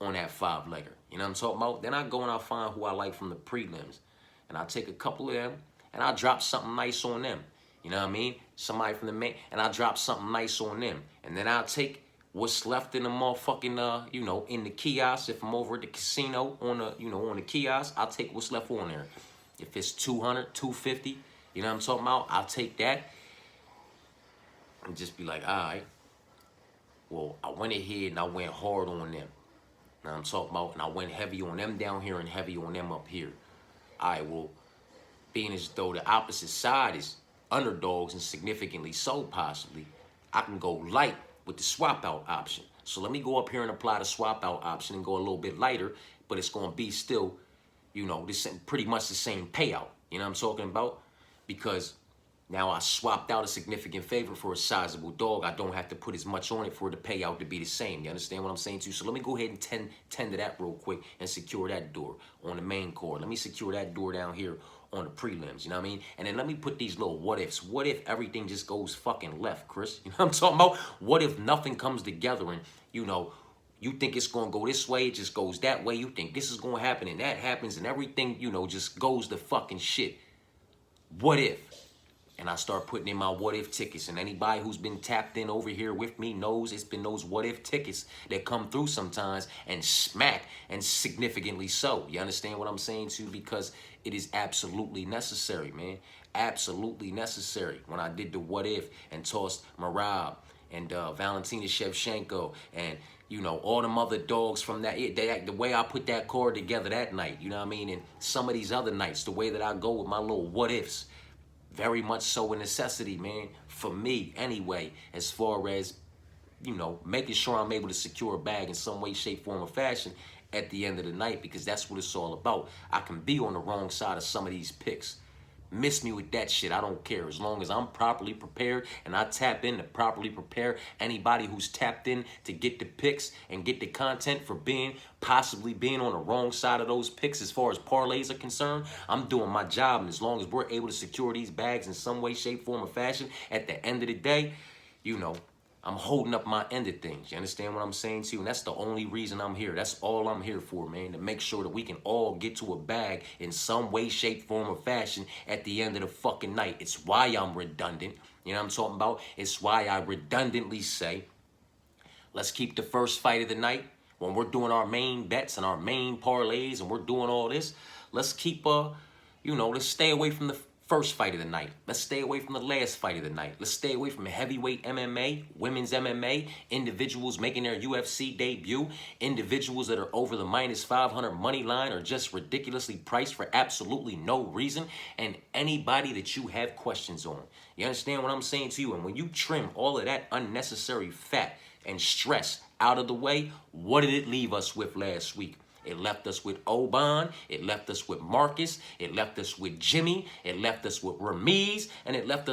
on that 5-legger. You know what I'm talking about? Then I go and I find who I like from the prelims. And I take a couple of them and I drop something nice on them. You know what I mean? Somebody from the main, and I drop something nice on them. And then I'll take what's left in the motherfucking, you know, in the kiosk. If I'm over at the casino on the, you know, on the kiosk, I'll take what's left on there. If it's 200, 250, you know what I'm talking about? I'll take that and just be like, all right, well, I went ahead and I went hard on them. You know what I'm talking about? And I went heavy on them down here and heavy on them up here. All right, well, being as though the opposite side is underdogs and significantly so possibly, I can go light with the swap out option. So let me go up here and apply the swap out option and go a little bit lighter, but it's going to be still, you know, this pretty much the same payout. You know what I'm talking about? Because now I swapped out a significant favor for a sizable dog. I don't have to put as much on it for the payout to be the same. You understand what I'm saying to you? So let me go ahead and tend to that real quick and secure that door on the main card. Let me secure that door down here on the prelims, you know what I mean? And then let me put these little what ifs. What if everything just goes fucking left, Chris? You know what I'm talking about? What if nothing comes together and, you know, you think it's going to go this way, it just goes that way. You think this is going to happen and that happens and everything, you know, just goes to fucking shit. What if? and I start putting in my what-if tickets. And anybody who's been tapped in over here with me knows it's been those what-if tickets that come through sometimes and smack, and significantly so. You understand what I'm saying to you? Because it is absolutely necessary, man. Absolutely necessary. When I did the what-if and tossed Marab and Valentina Shevchenko and, you know, all them other dogs from the way I put that card together that night, you know what I mean? And some of these other nights, the way that I go with my little what-ifs, very much so a necessity, man, for me anyway, as far as, you know, making sure I'm able to secure a bag in some way, shape, form, or fashion at the end of the night, because that's what it's all about. I can be on the wrong side of some of these picks. Miss me with that shit, I don't care. As long as I'm properly prepared and I tap in to properly prepare anybody who's tapped in to get the picks and get the content for possibly being on the wrong side of those picks as far as parlays are concerned, I'm doing my job. And as long as we're able to secure these bags in some way, shape, form, or fashion, at the end of the day, you know, I'm holding up my end of things. You understand what I'm saying to you? And that's the only reason I'm here. That's all I'm here for, man, to make sure that we can all get to a bag in some way, shape, form, or fashion at the end of the fucking night. It's why I'm redundant. You know what I'm talking about? It's why I redundantly say, let's keep the first fight of the night. When we're doing our main bets and our main parlays and we're doing all this, let's keep, you know, let's stay away from the first fight of the night. Let's stay away from the last fight of the night. Let's stay away from heavyweight MMA, women's MMA, individuals making their UFC debut, individuals that are over the -500 money line or just ridiculously priced for absolutely no reason, and anybody that you have questions on. You understand what I'm saying to you? And when you trim all of that unnecessary fat and stress out of the way, what did it leave us with last week? It left us with Oban, it left us with Marcus, it left us with Jimmy, it left us with Ramiz, and it left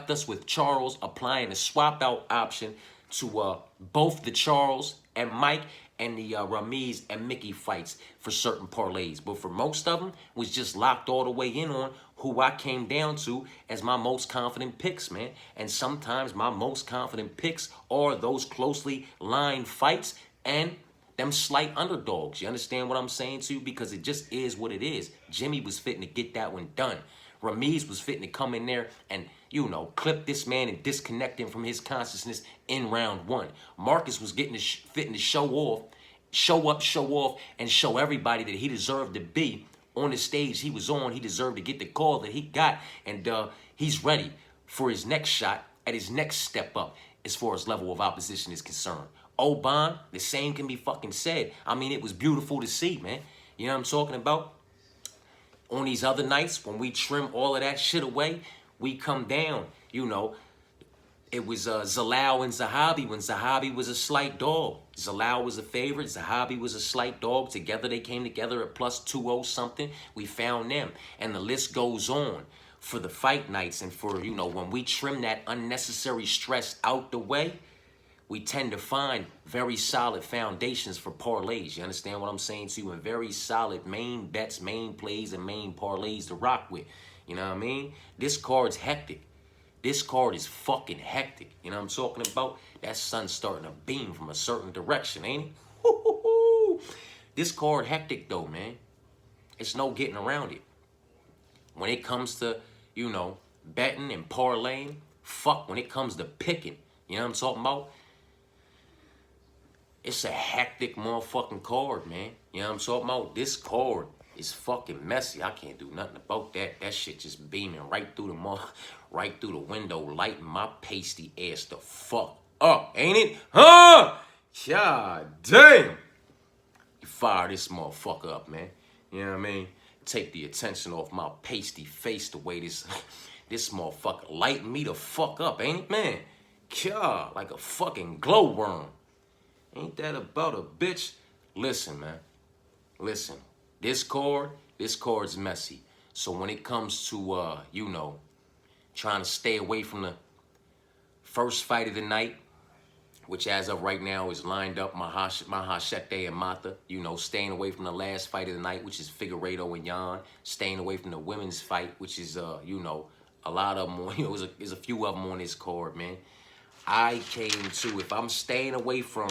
us with Charles applying the swap out option to both the Charles and Mike and the Ramiz and Mickey fights for certain parlays. But for most of them, was just locked all the way in on who I came down to as my most confident picks, man. And sometimes my most confident picks are those closely lined fights and them slight underdogs. You understand what I'm saying to you? Because it just is what it is. Jimmy was fitting to get that one done. Ramiz was fitting to come in there and, you know, clip this man and disconnect him from his consciousness in round one. Marcus was fitting to show off, and show everybody that he deserved to be on the stage he was on. He deserved to get the call that he got, and he's ready for his next shot at his next step up as far as level of opposition is concerned. Oban, the same can be fucking said. I mean, it was beautiful to see, man. You know what I'm talking about? On these other nights, when we trim all of that shit away, we come down, you know. It was Zalal and Zahabi when Zahabi was a slight dog. Zalal was a favorite. Zahabi was a slight dog. Together, they came together at plus 2-0 something. We found them. And the list goes on for the fight nights. And for, you know, when we trim that unnecessary stress out the way, we tend to find very solid foundations for parlays. You understand what I'm saying to you? And very solid main bets, main plays, and main parlays to rock with. You know what I mean? This card's hectic. This card is fucking hectic. You know what I'm talking about? That sun's starting to beam from a certain direction, ain't it? Hoo-hoo-hoo. This card hectic though, man. It's no getting around it. When it comes to, you know, betting and parlaying, fuck, when it comes to picking, you know what I'm talking about? It's a hectic motherfucking card, man. You know what I'm talking about? This card is fucking messy. I can't do nothing about that. That shit just beaming right through the window, lighting my pasty ass the fuck up, ain't it? Huh? God damn. You fire this motherfucker up, man. You know what I mean? Take the attention off my pasty face the way this motherfucker lighting me the fuck up, ain't it, man? God, like a fucking glowworm. Ain't that about a bitch? Listen, man. Listen. This card's messy. So when it comes to, you know, trying to stay away from the first fight of the night, which as of right now is lined up, Mahashete and Mata, you know, staying away from the last fight of the night, which is Figueiredo and Yan, staying away from the women's fight, which is, you know, a lot of them, you know, there's a few of them on this card, man. I came to, if I'm staying away from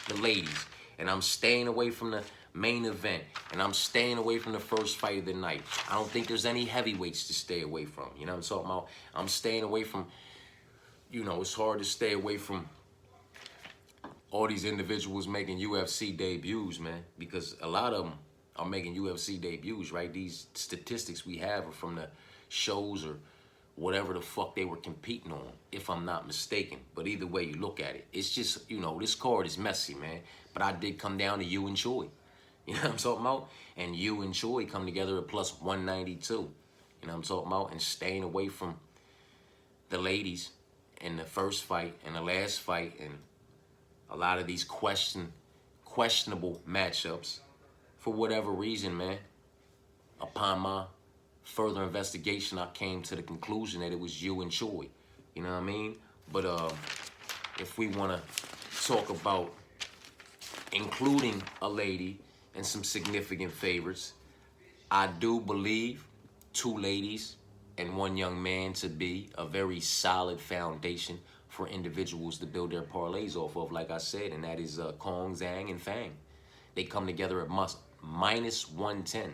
the ladies, and I'm staying away from the main event, and I'm staying away from the first fight of the night. I don't think there's any heavyweights to stay away from. You know what I'm talking about? I'm staying away from, you know, it's hard to stay away from all these individuals making UFC debuts, man, because a lot of them are making UFC debuts, right? These statistics we have are from the shows or whatever the fuck they were competing on, if I'm not mistaken. But either way you look at it, it's just, you know, this card is messy, man. But I did come down to you and Choi. You know what I'm talking about? And you and Choi come together at plus 192. You know what I'm talking about? And staying away from the ladies in the first fight and the last fight and a lot of these questionable matchups for whatever reason, man. Upon my further investigation, I came to the conclusion that it was you and Choi. You know what I mean? But if we want to talk about including a lady and some significant favorites, I do believe 2 ladies and 1 young man to be a very solid foundation for individuals to build their parlays off of, like I said, and that is Kong, Zhang, and Fang. They come together at minus 110.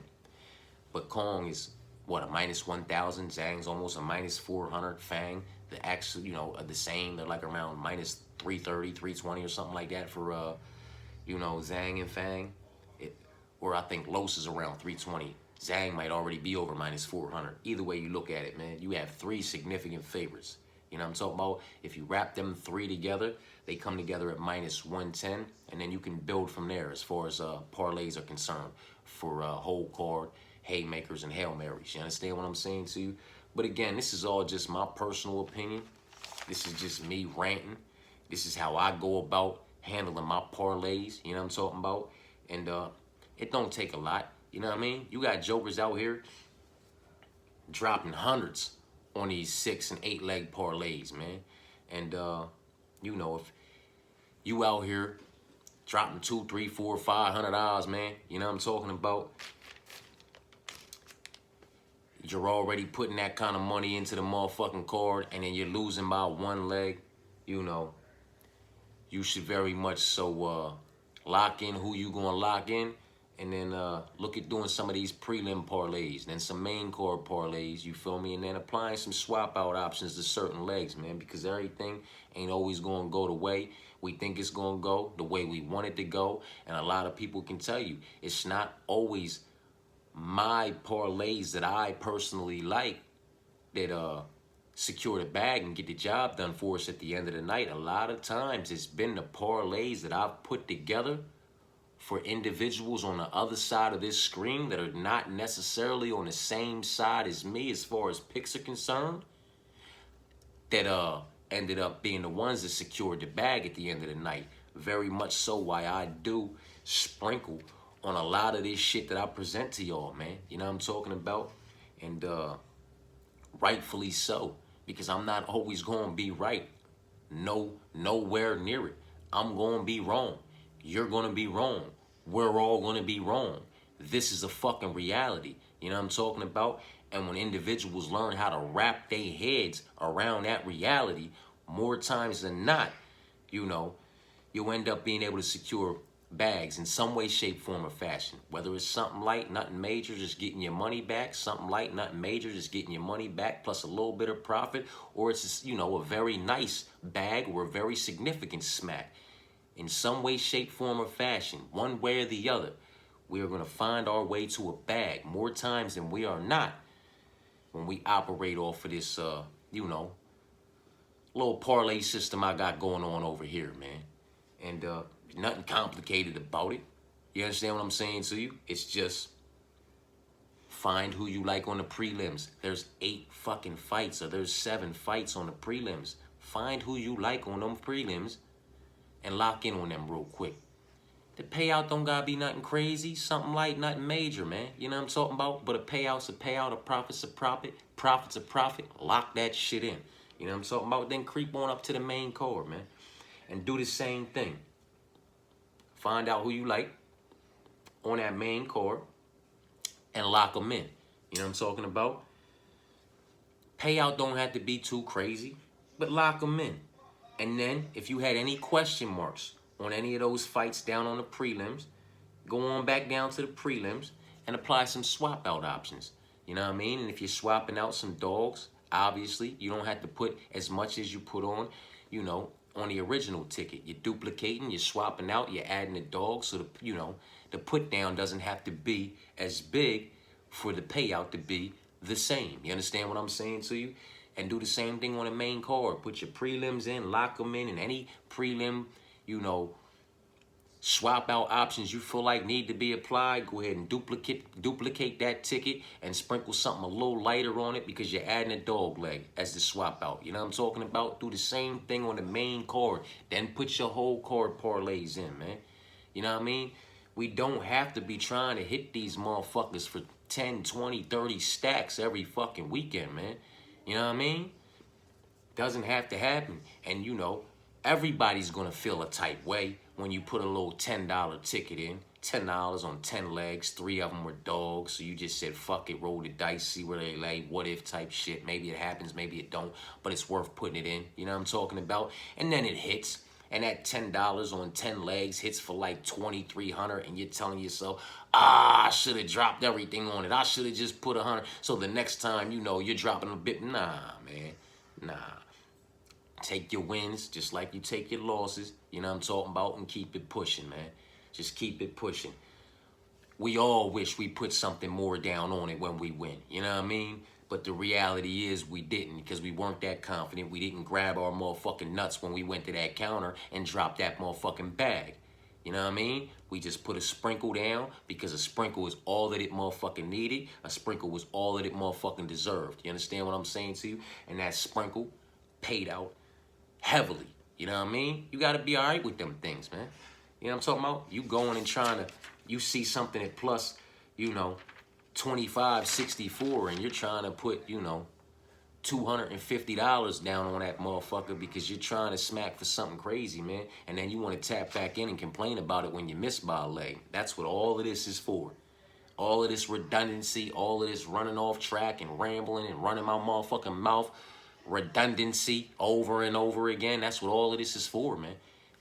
But Kong is, what, a minus 1,000. Zhang's almost a minus 400. Fang, the actual, you know, the same. They're like around minus 330, 320 or something like that for, you know, Zhang and Fang. Or I think Los is around 320. Zhang might already be over minus 400. Either way you look at it, man, you have 3 significant favorites. You know what I'm talking about? If you wrap them 3 together, they come together at minus 110, and then you can build from there as far as parlays are concerned for whole card, haymakers, and Hail Marys. You understand what I'm saying to you? But again, this is all just my personal opinion. This is just me ranting. This is how I go about handling my parlays. You know what I'm talking about? And it don't take a lot. You know what I mean? You got jokers out here dropping hundreds on these 6 and 8 leg parlays, man. And you know, if you out here dropping $200, $300, $400, $500, man, you know what I'm talking about? You're already putting that kind of money into the motherfucking card, and then you're losing by 1 leg. You know, you should very much so lock in who you gonna lock in. And then look at doing some of these prelim parlays, then some main card parlays, you feel me? And then applying some swap out options to certain legs, man, because everything ain't always going to go the way we think it's going to go, the way we want it to go. And a lot of people can tell you it's not always my parlays that I personally like that secure the bag and get the job done for us at the end of the night. A lot of times it's been the parlays that I've put together for individuals on the other side of this screen that are not necessarily on the same side as me as far as picks are concerned, that ended up being the ones that secured the bag at the end of the night. Very much so why I do sprinkle on a lot of this shit that I present to y'all, man. You know what I'm talking about? And rightfully so, because I'm not always going to be right. Nowhere near it. I'm going to be wrong. You're going to be wrong. We're all going to be wrong. This is a fucking reality. You know what I'm talking about? And when individuals learn how to wrap their heads around that reality, more times than not, you know, you'll end up being able to secure bags in some way, shape, form, or fashion. Whether it's something light, nothing major, just getting your money back. Something light, nothing major, just getting your money back plus a little bit of profit. Or it's just, you know, a very nice bag or a very significant smack. In some way, shape, form, or fashion, one way or the other, we are going to find our way to a bag more times than we are not when we operate off of this, you know, little parlay system I got going on over here, man. And nothing complicated about it. You understand what I'm saying to you? It's just find who you like on the prelims. There's 8 fucking fights, or there's 7 fights on the prelims. Find who you like on them prelims and lock in on them real quick. The payout don't gotta be nothing crazy, something light, nothing major, man. You know what I'm talking about? But a payout's a payout, a profit's a profit, profit's a profit. Lock that shit in. You know what I'm talking about? Then creep on up to the main card, man. And do the same thing. Find out who you like on that main card and lock them in. You know what I'm talking about? Payout don't have to be too crazy, but lock them in. And then, if you had any question marks on any of those fights down on the prelims, go on back down to the prelims and apply some swap out options. You know what I mean? And if you're swapping out some dogs, obviously, you don't have to put as much as you put on, you know, on the original ticket. You're duplicating, you're swapping out, you're adding a dog, so the, you know, the put down doesn't have to be as big for the payout to be the same. You understand what I'm saying to you? And do the same thing on the main card. Put your prelims in, lock them in, and any prelim, you know, swap out options you feel like need to be applied, go ahead and duplicate that ticket and sprinkle something a little lighter on it because you're adding a dog leg as the swap out. You know what I'm talking about? Do the same thing on the main card. Then put your whole card parlays in, man. You know what I mean? We don't have to be trying to hit these motherfuckers for 10, 20, 30 stacks every fucking weekend, man. You know what I mean? Doesn't have to happen. And, you know, everybody's going to feel a type way when you put a little $10 ticket in. $10 on 10 legs. 3 of them were dogs. So you just said, fuck it, roll the dice, see where they lay, what if type shit. Maybe it happens, maybe it don't. But it's worth putting it in. You know what I'm talking about? And then it hits. And that $10 on 10 legs hits for like $2,300, and you're telling yourself, I should have dropped everything on it. I should have just put 100. So the next time, you know, you're dropping a bit. Nah, man. Nah. Take your wins just like you take your losses. You know what I'm talking about? And keep it pushing, man. Just keep it pushing. We all wish we put something more down on it when we win. You know what I mean? But the reality is we didn't because we weren't that confident. We didn't grab our motherfucking nuts when we went to that counter and dropped that motherfucking bag. You know what I mean? We just put a sprinkle down because a sprinkle is all that it motherfucking needed. A sprinkle was all that it motherfucking deserved. You understand what I'm saying to you? And that sprinkle paid out heavily. You know what I mean? You got to be all right with them things, man. You know what I'm talking about? You going and trying to, you see something at plus, you know, 25.64 and you're trying to put, you know, $250 down on that motherfucker because you're trying to smack for something crazy, man. And then you want to tap back in and complain about it when you miss by a leg. That's what all of this is for. All of this redundancy, all of this running off track and rambling and running my motherfucking mouth, redundancy over and over again. That's what all of this is for, man.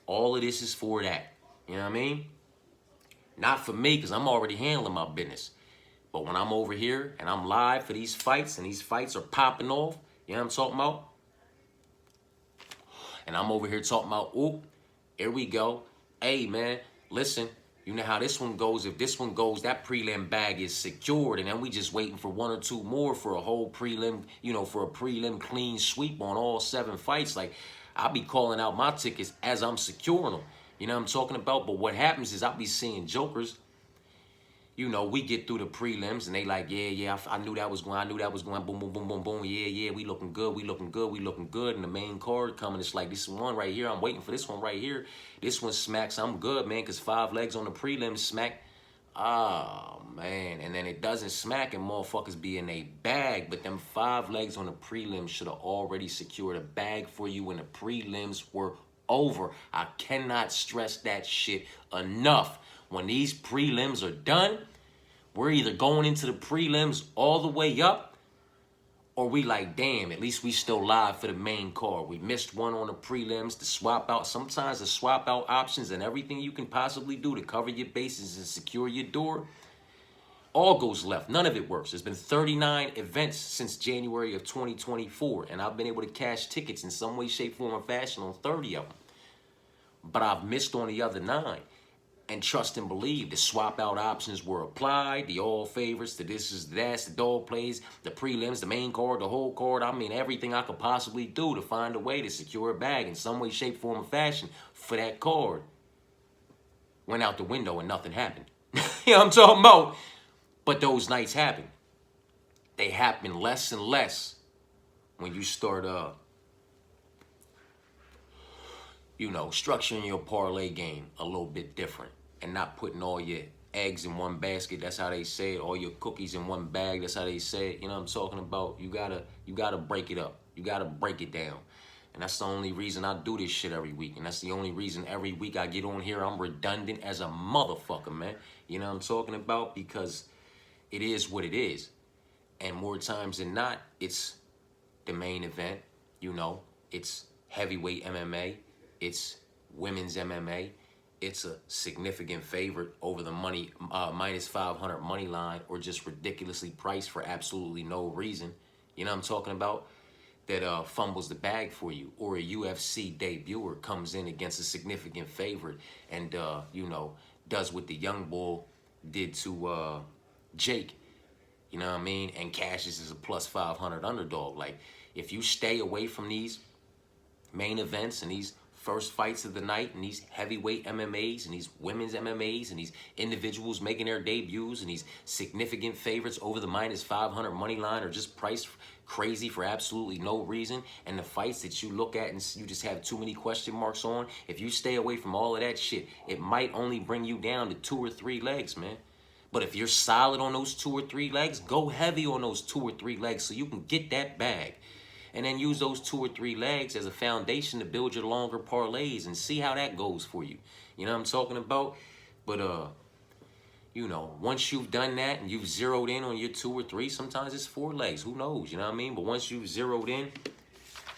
All of this is for that. You know what I mean? Not for me, because I'm already handling my business. But when I'm over here and I'm live for these fights and these fights are popping off, you know what I'm talking about? And I'm over here talking about, ooh, here we go. Hey, man, listen, you know how this one goes. If this one goes, that prelim bag is secured. And then we just waiting for 1 or 2 more for a whole prelim, you know, for a prelim clean sweep on all 7 fights. Like, I'll be calling out my tickets as I'm securing them. You know what I'm talking about? But what happens is I'll be seeing jokers. You know, we get through the prelims and they like, yeah, I knew that was going, boom, boom, boom, boom, boom, yeah, we looking good, we looking good. And the main card coming, it's like, this one right here, I'm waiting for this one right here. This one smacks, I'm good, man, because 5 legs on the prelims smack. Oh, man, and then it doesn't smack and motherfuckers be in a bag, but them 5 legs on the prelims should have already secured a bag for you when the prelims were over. I cannot stress that shit enough. When these prelims are done, we're either going into the prelims all the way up, or we like, damn, at least we still live for the main card. We missed one on the prelims, the swap out. Sometimes the swap out options and everything you can possibly do to cover your bases and secure your door, all goes left. None of it works. There's been 39 events since January of 2024, and I've been able to cash tickets in some way, shape, form, or fashion on 30 of them. But I've missed on the other 9. And trust and believe, the swap out options were applied, the all favorites, the this is that, the dog plays, the prelims, the main card, the whole card. I mean, everything I could possibly do to find a way to secure a bag in some way, shape, form, or fashion for that card went out the window and nothing happened. You know what I'm talking about? But those nights happen. They happen less and less when you start, you know, structuring your parlay game a little bit different and not putting all your eggs in one basket. That's how they say it. All your cookies in one bag. That's how they say it. You know what I'm talking about? You gotta break it up. You gotta break it down. And that's the only reason I do this shit every week. And that's the only reason every week I get on here, I'm redundant as a motherfucker, man. You know what I'm talking about? Because it is what it is. And more times than not, it's the main event. You know, it's heavyweight MMA. It's women's MMA. it's a significant favorite over the money minus 500 money line, or just ridiculously priced for absolutely no reason. You know what I'm talking about? That fumbles the bag for you, or a UFC debuter comes in against a significant favorite and you know, does what the young bull did to Jake. You know what I mean? And cashes as a plus 500 underdog. Like, if you stay away from these main events and these first fights of the night and these heavyweight MMAs and these women's MMAs and these individuals making their debuts and these significant favorites over the minus 500 money line are just priced crazy for absolutely no reason, and the fights that you look at and you just have too many question marks on, if you stay away from all of that shit, it might only bring you down to 2 or 3 legs, man. But if you're solid on those 2 or 3 legs, go heavy on those 2 or 3 legs so you can get that bag. And then use those 2 or 3 legs as a foundation to build your longer parlays and see how that goes for you. You know what I'm talking about? But, you know, once you've done that and you've zeroed in on your 2 or 3, sometimes it's 4 legs. Who knows? You know what I mean? But once you've zeroed in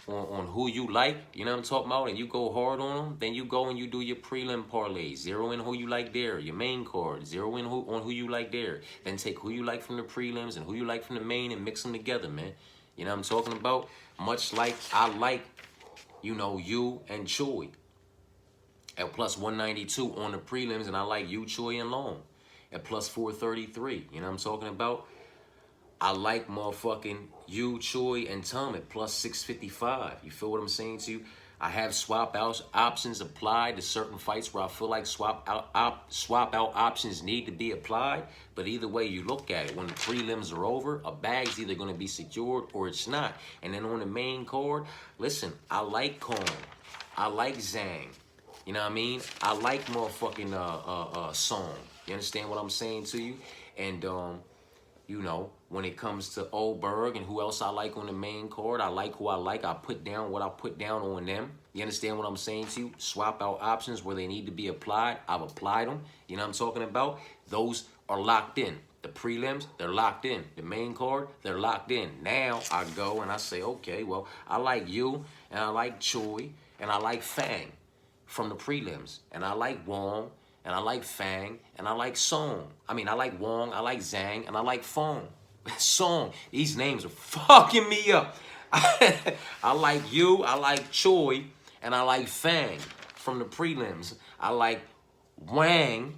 on who you like, you know what I'm talking about, and you go hard on them, then you go and you do your prelim parlays. Zero in who you like there, your main card. Zero in on who you like there. Then take who you like from the prelims and who you like from the main and mix them together, man. You know what I'm talking about? Much like I like, you know, you and Choi at plus 192 on the prelims, and I like you, Choi, and Long at plus 433. You know what I'm talking about? I like motherfucking you, Choi, and Tom at plus 655. You feel what I'm saying to you? I have swap out options applied to certain fights where I feel like swap out options need to be applied. But either way you look at it, when the prelims are over, a bag's either going to be secured or it's not. And then on the main card, listen, I like Kong. I like Zhang. You know what I mean? I like motherfucking Song. You understand what I'm saying to you? And you know, when it comes to Oldberg and who else I like on the main card, I like who I like. I put down what I put down on them. You understand what I'm saying to you? Swap out options where they need to be applied. I've applied them. You know what I'm talking about? Those are locked in. The prelims, they're locked in. The main card, they're locked in. Now I go and I say, okay, well, I like you and I like Choi and I like Fang from the prelims. And I like Wong. And I like Fang, and I like Song. I mean, I like Wong, I like Zhang, and I like Fong. Song. These names are fucking me up. I like you, I like Choi, and I like Fang from the prelims. I like Wang,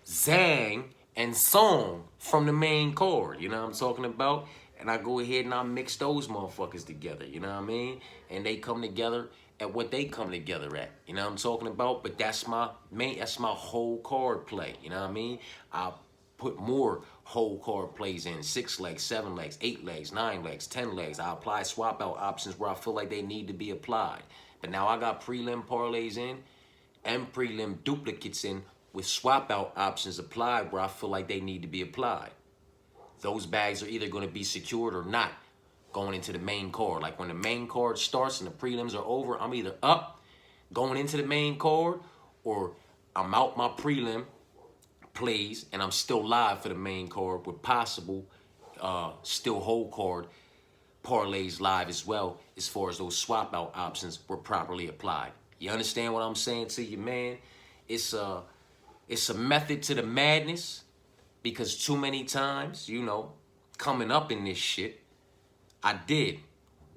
Zhang, and Song from the main card. You know what I'm talking about? And I go ahead and I mix those motherfuckers together. You know what I mean? And they come together at what they come together at. You know what I'm talking about? But that's my whole card play. You know what I mean? I put more whole card plays in, 6 legs, 7 legs, 8 legs, 9 legs, 10 legs. I apply swap out options where I feel like they need to be applied. But now I got prelim parlays in and prelim duplicates in with swap out options applied where I feel like they need to be applied. Those bags are either going to be secured or not going into the main card. Like when the main card starts and the prelims are over, I'm either up going into the main card or I'm out my prelim plays and I'm still live for the main card with possible still whole card parlays live as well, as far as those swap out options were properly applied. You understand what I'm saying to you, man? It's a method to the madness, because too many times, you know, coming up in this shit, I did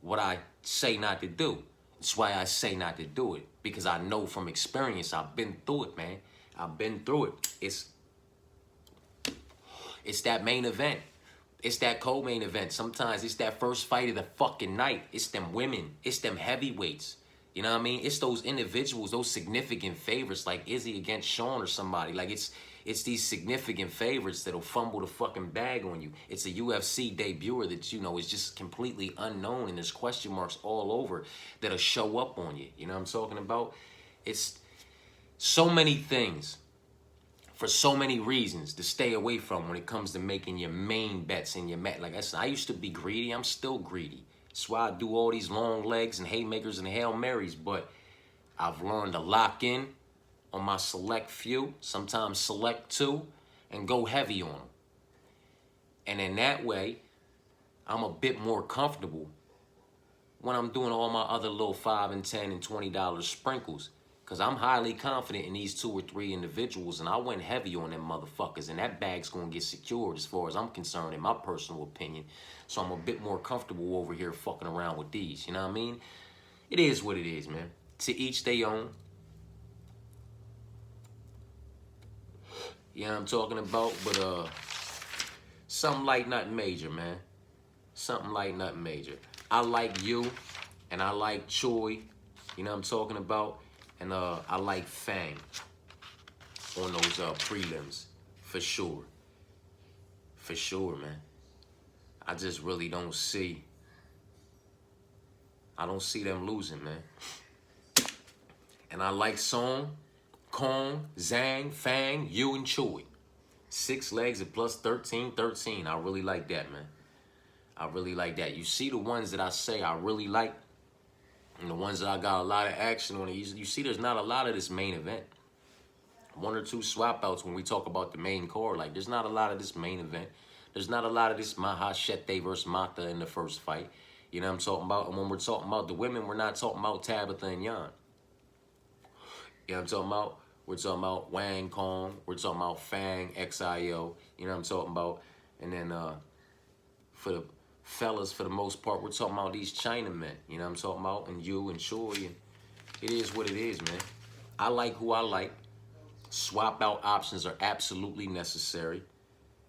what I say not to do. That's why I say not to do it, because I know from experience. I've been through it, man. I've been through it. It's that main event. It's that co-main event. Sometimes it's that first fight of the fucking night. It's them women. It's them heavyweights. You know what I mean? It's those individuals, those significant favorites like Izzy against Sean or somebody. Like it's these significant favorites that'll fumble the fucking bag on you. It's a UFC debuter that, you know, is just completely unknown and there's question marks all over that'll show up on you. You know what I'm talking about? It's so many things for so many reasons to stay away from when it comes to making your main bets in your mat. Like I said, I used to be greedy. I'm still greedy. That's why I do all these long legs and haymakers and Hail Marys. But I've learned to lock in on my select few, sometimes select 2, and go heavy on them. And in that way, I'm a bit more comfortable when I'm doing all my other little $5 and $10 and $20 sprinkles, Because I'm highly confident in these 2 or 3 individuals, and I went heavy on them motherfuckers, and that bag's going to get secured as far as I'm concerned, in my personal opinion. So I'm a bit more comfortable over here fucking around with these, you know what I mean? It is what it is, man. To each their own. You know what I'm talking about? But, something light, nothing major, man. Something light, nothing major. I like you, and I like Choi. You know what I'm talking about? And I like Fang on those prelims, for sure. For sure, man. I just really don't see. I don't see them losing, man. And I like Song, Kong, Zhang, Fang, Yu, and Choi. 6 legs at plus 13. I really like that, man. I really like that. You see the ones that I say I really like, and the ones that I got a lot of action on, you see there's not a lot of this main event. 1 or 2 swap outs when we talk about the main card. Like, there's not a lot of this main event. There's not a lot of this Mahashete versus Mata in the first fight. You know what I'm talking about? And when we're talking about the women, we're not talking about Tabitha and Yan. You know what I'm talking about? We're talking about Wang Kong. We're talking about Fang, XIO. You know what I'm talking about? And then for the fellas, for the most part, we're talking about these Chinamen. You know what I'm talking about? And you and Choi. And it is what it is, man. I like who I like. Swap out options are absolutely necessary.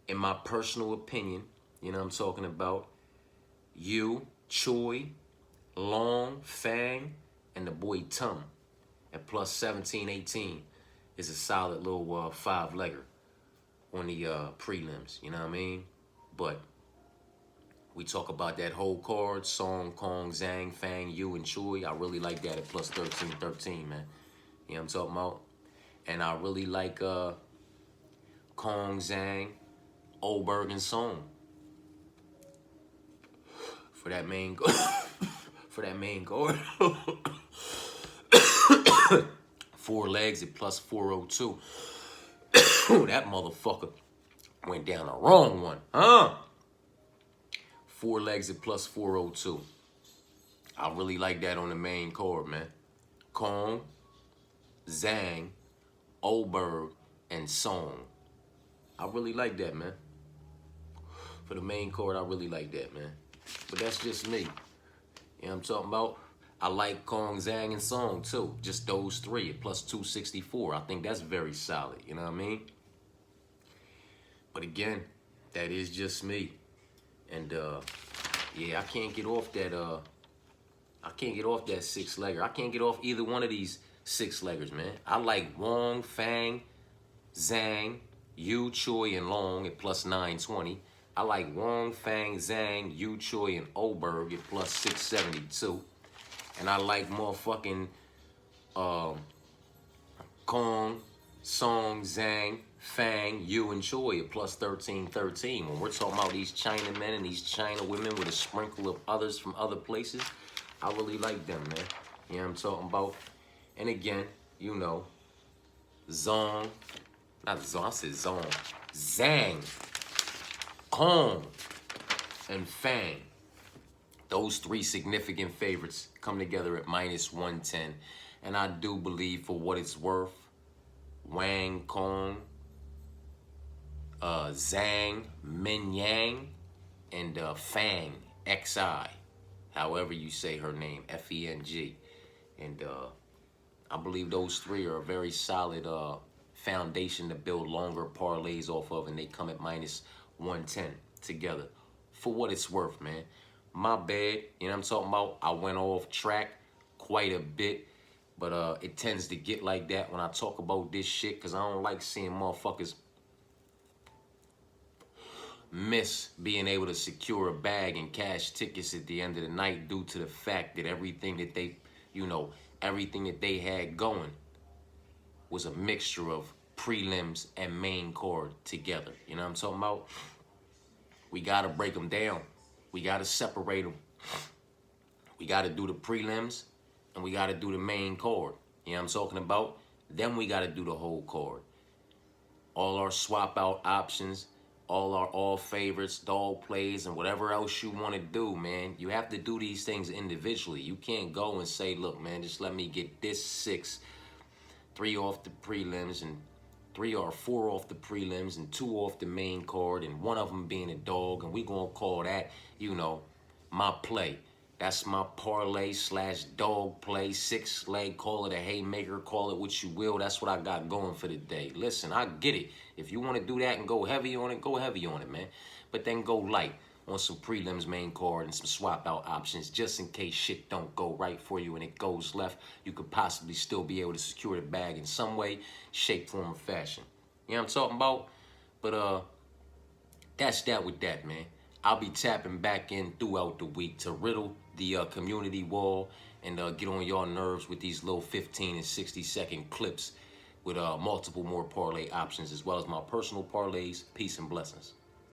In my personal opinion, you know what I'm talking about? You, Choi, Long, Fang, and the boy Tum at plus 17-18 is a solid little 5-legger on the prelims, you know what I mean? But we talk about that whole card, Song, Kong, Zhang, Fang, Yu, and Choi. I really like that at plus 13, man. You know what I'm talking about? And I really like Kong, Zhang, Oberg, and Song for that main for that main card. 4 legs at plus 402. That motherfucker went down the wrong one, huh? 4 legs at plus 402. I really like that on the main card, man. Kong, Zhang, Oberg, and Song. I really like that, man. For the main card, I really like that, man. But that's just me. You know what I'm talking about? I like Kong, Zhang, and Song, too. Just those 3 at plus 264. I think that's very solid. You know what I mean? But again, that is just me. And, yeah, I can't get off that, 6-legger. I can't get off either one of these 6-leggers, man. I like Wong, Fang, Zhang, Yu, Choi, and Long at plus 920. I like Wong, Fang, Zhang, Yu, Choi, and Oberg at plus 672. And I like motherfucking Kong, Song, Zhang, Fang, Yu, and Choi at plus 13. When we're talking about these China men and these China women with a sprinkle of others from other places, I really like them, man. You know what I'm talking about? And again, you know, Zong, not Zong, I said Zong, Zhang, Kong, and Fang. Those 3 significant favorites come together at minus 110. And I do believe, for what it's worth, Wang Kong, Zhang, Min Yang, and Fang, XI, however you say her name, F-E-N-G. And I believe those 3 are a very solid foundation to build longer parlays off of, and they come at minus 110 together. For what it's worth, man. My bad, you know what I'm talking about? I went off track quite a bit, but it tends to get like that when I talk about this shit, because I don't like seeing motherfuckers miss being able to secure a bag and cash tickets at the end of the night due to the fact that everything that they, you know, everything that they had going was a mixture of prelims and main card together. You know what I'm talking about? We got to break them down. We got to separate them. We got to do the prelims and we got to do the main card. You know what I'm talking about? Then we got to do the whole card. All our swap out options, all our all favorites, dog plays, and whatever else you want to do, man. You have to do these things individually. You can't go and say, look, man, just let me get this 6 3 off the prelims, and 3 or 4 off the prelims, and 2 off the main card, and one of them being a dog, and we gonna call that, you know, my play. That's my parlay slash dog play, 6-leg, call it a haymaker, call it what you will. That's what I got going for the day. Listen, I get it. If you want to do that and go heavy on it, go heavy on it, man. But then go light on some prelims, main card, and some swap out options, just in case shit don't go right for you and it goes left. You could possibly still be able to secure the bag in some way, shape, form, or fashion. You know what I'm talking about? But that's that with that, man. I'll be tapping back in throughout the week to riddle the community wall and get on y'all nerves with these little 15 and 60-second clips with multiple more parlay options, as well as my personal parlays. Peace and blessings.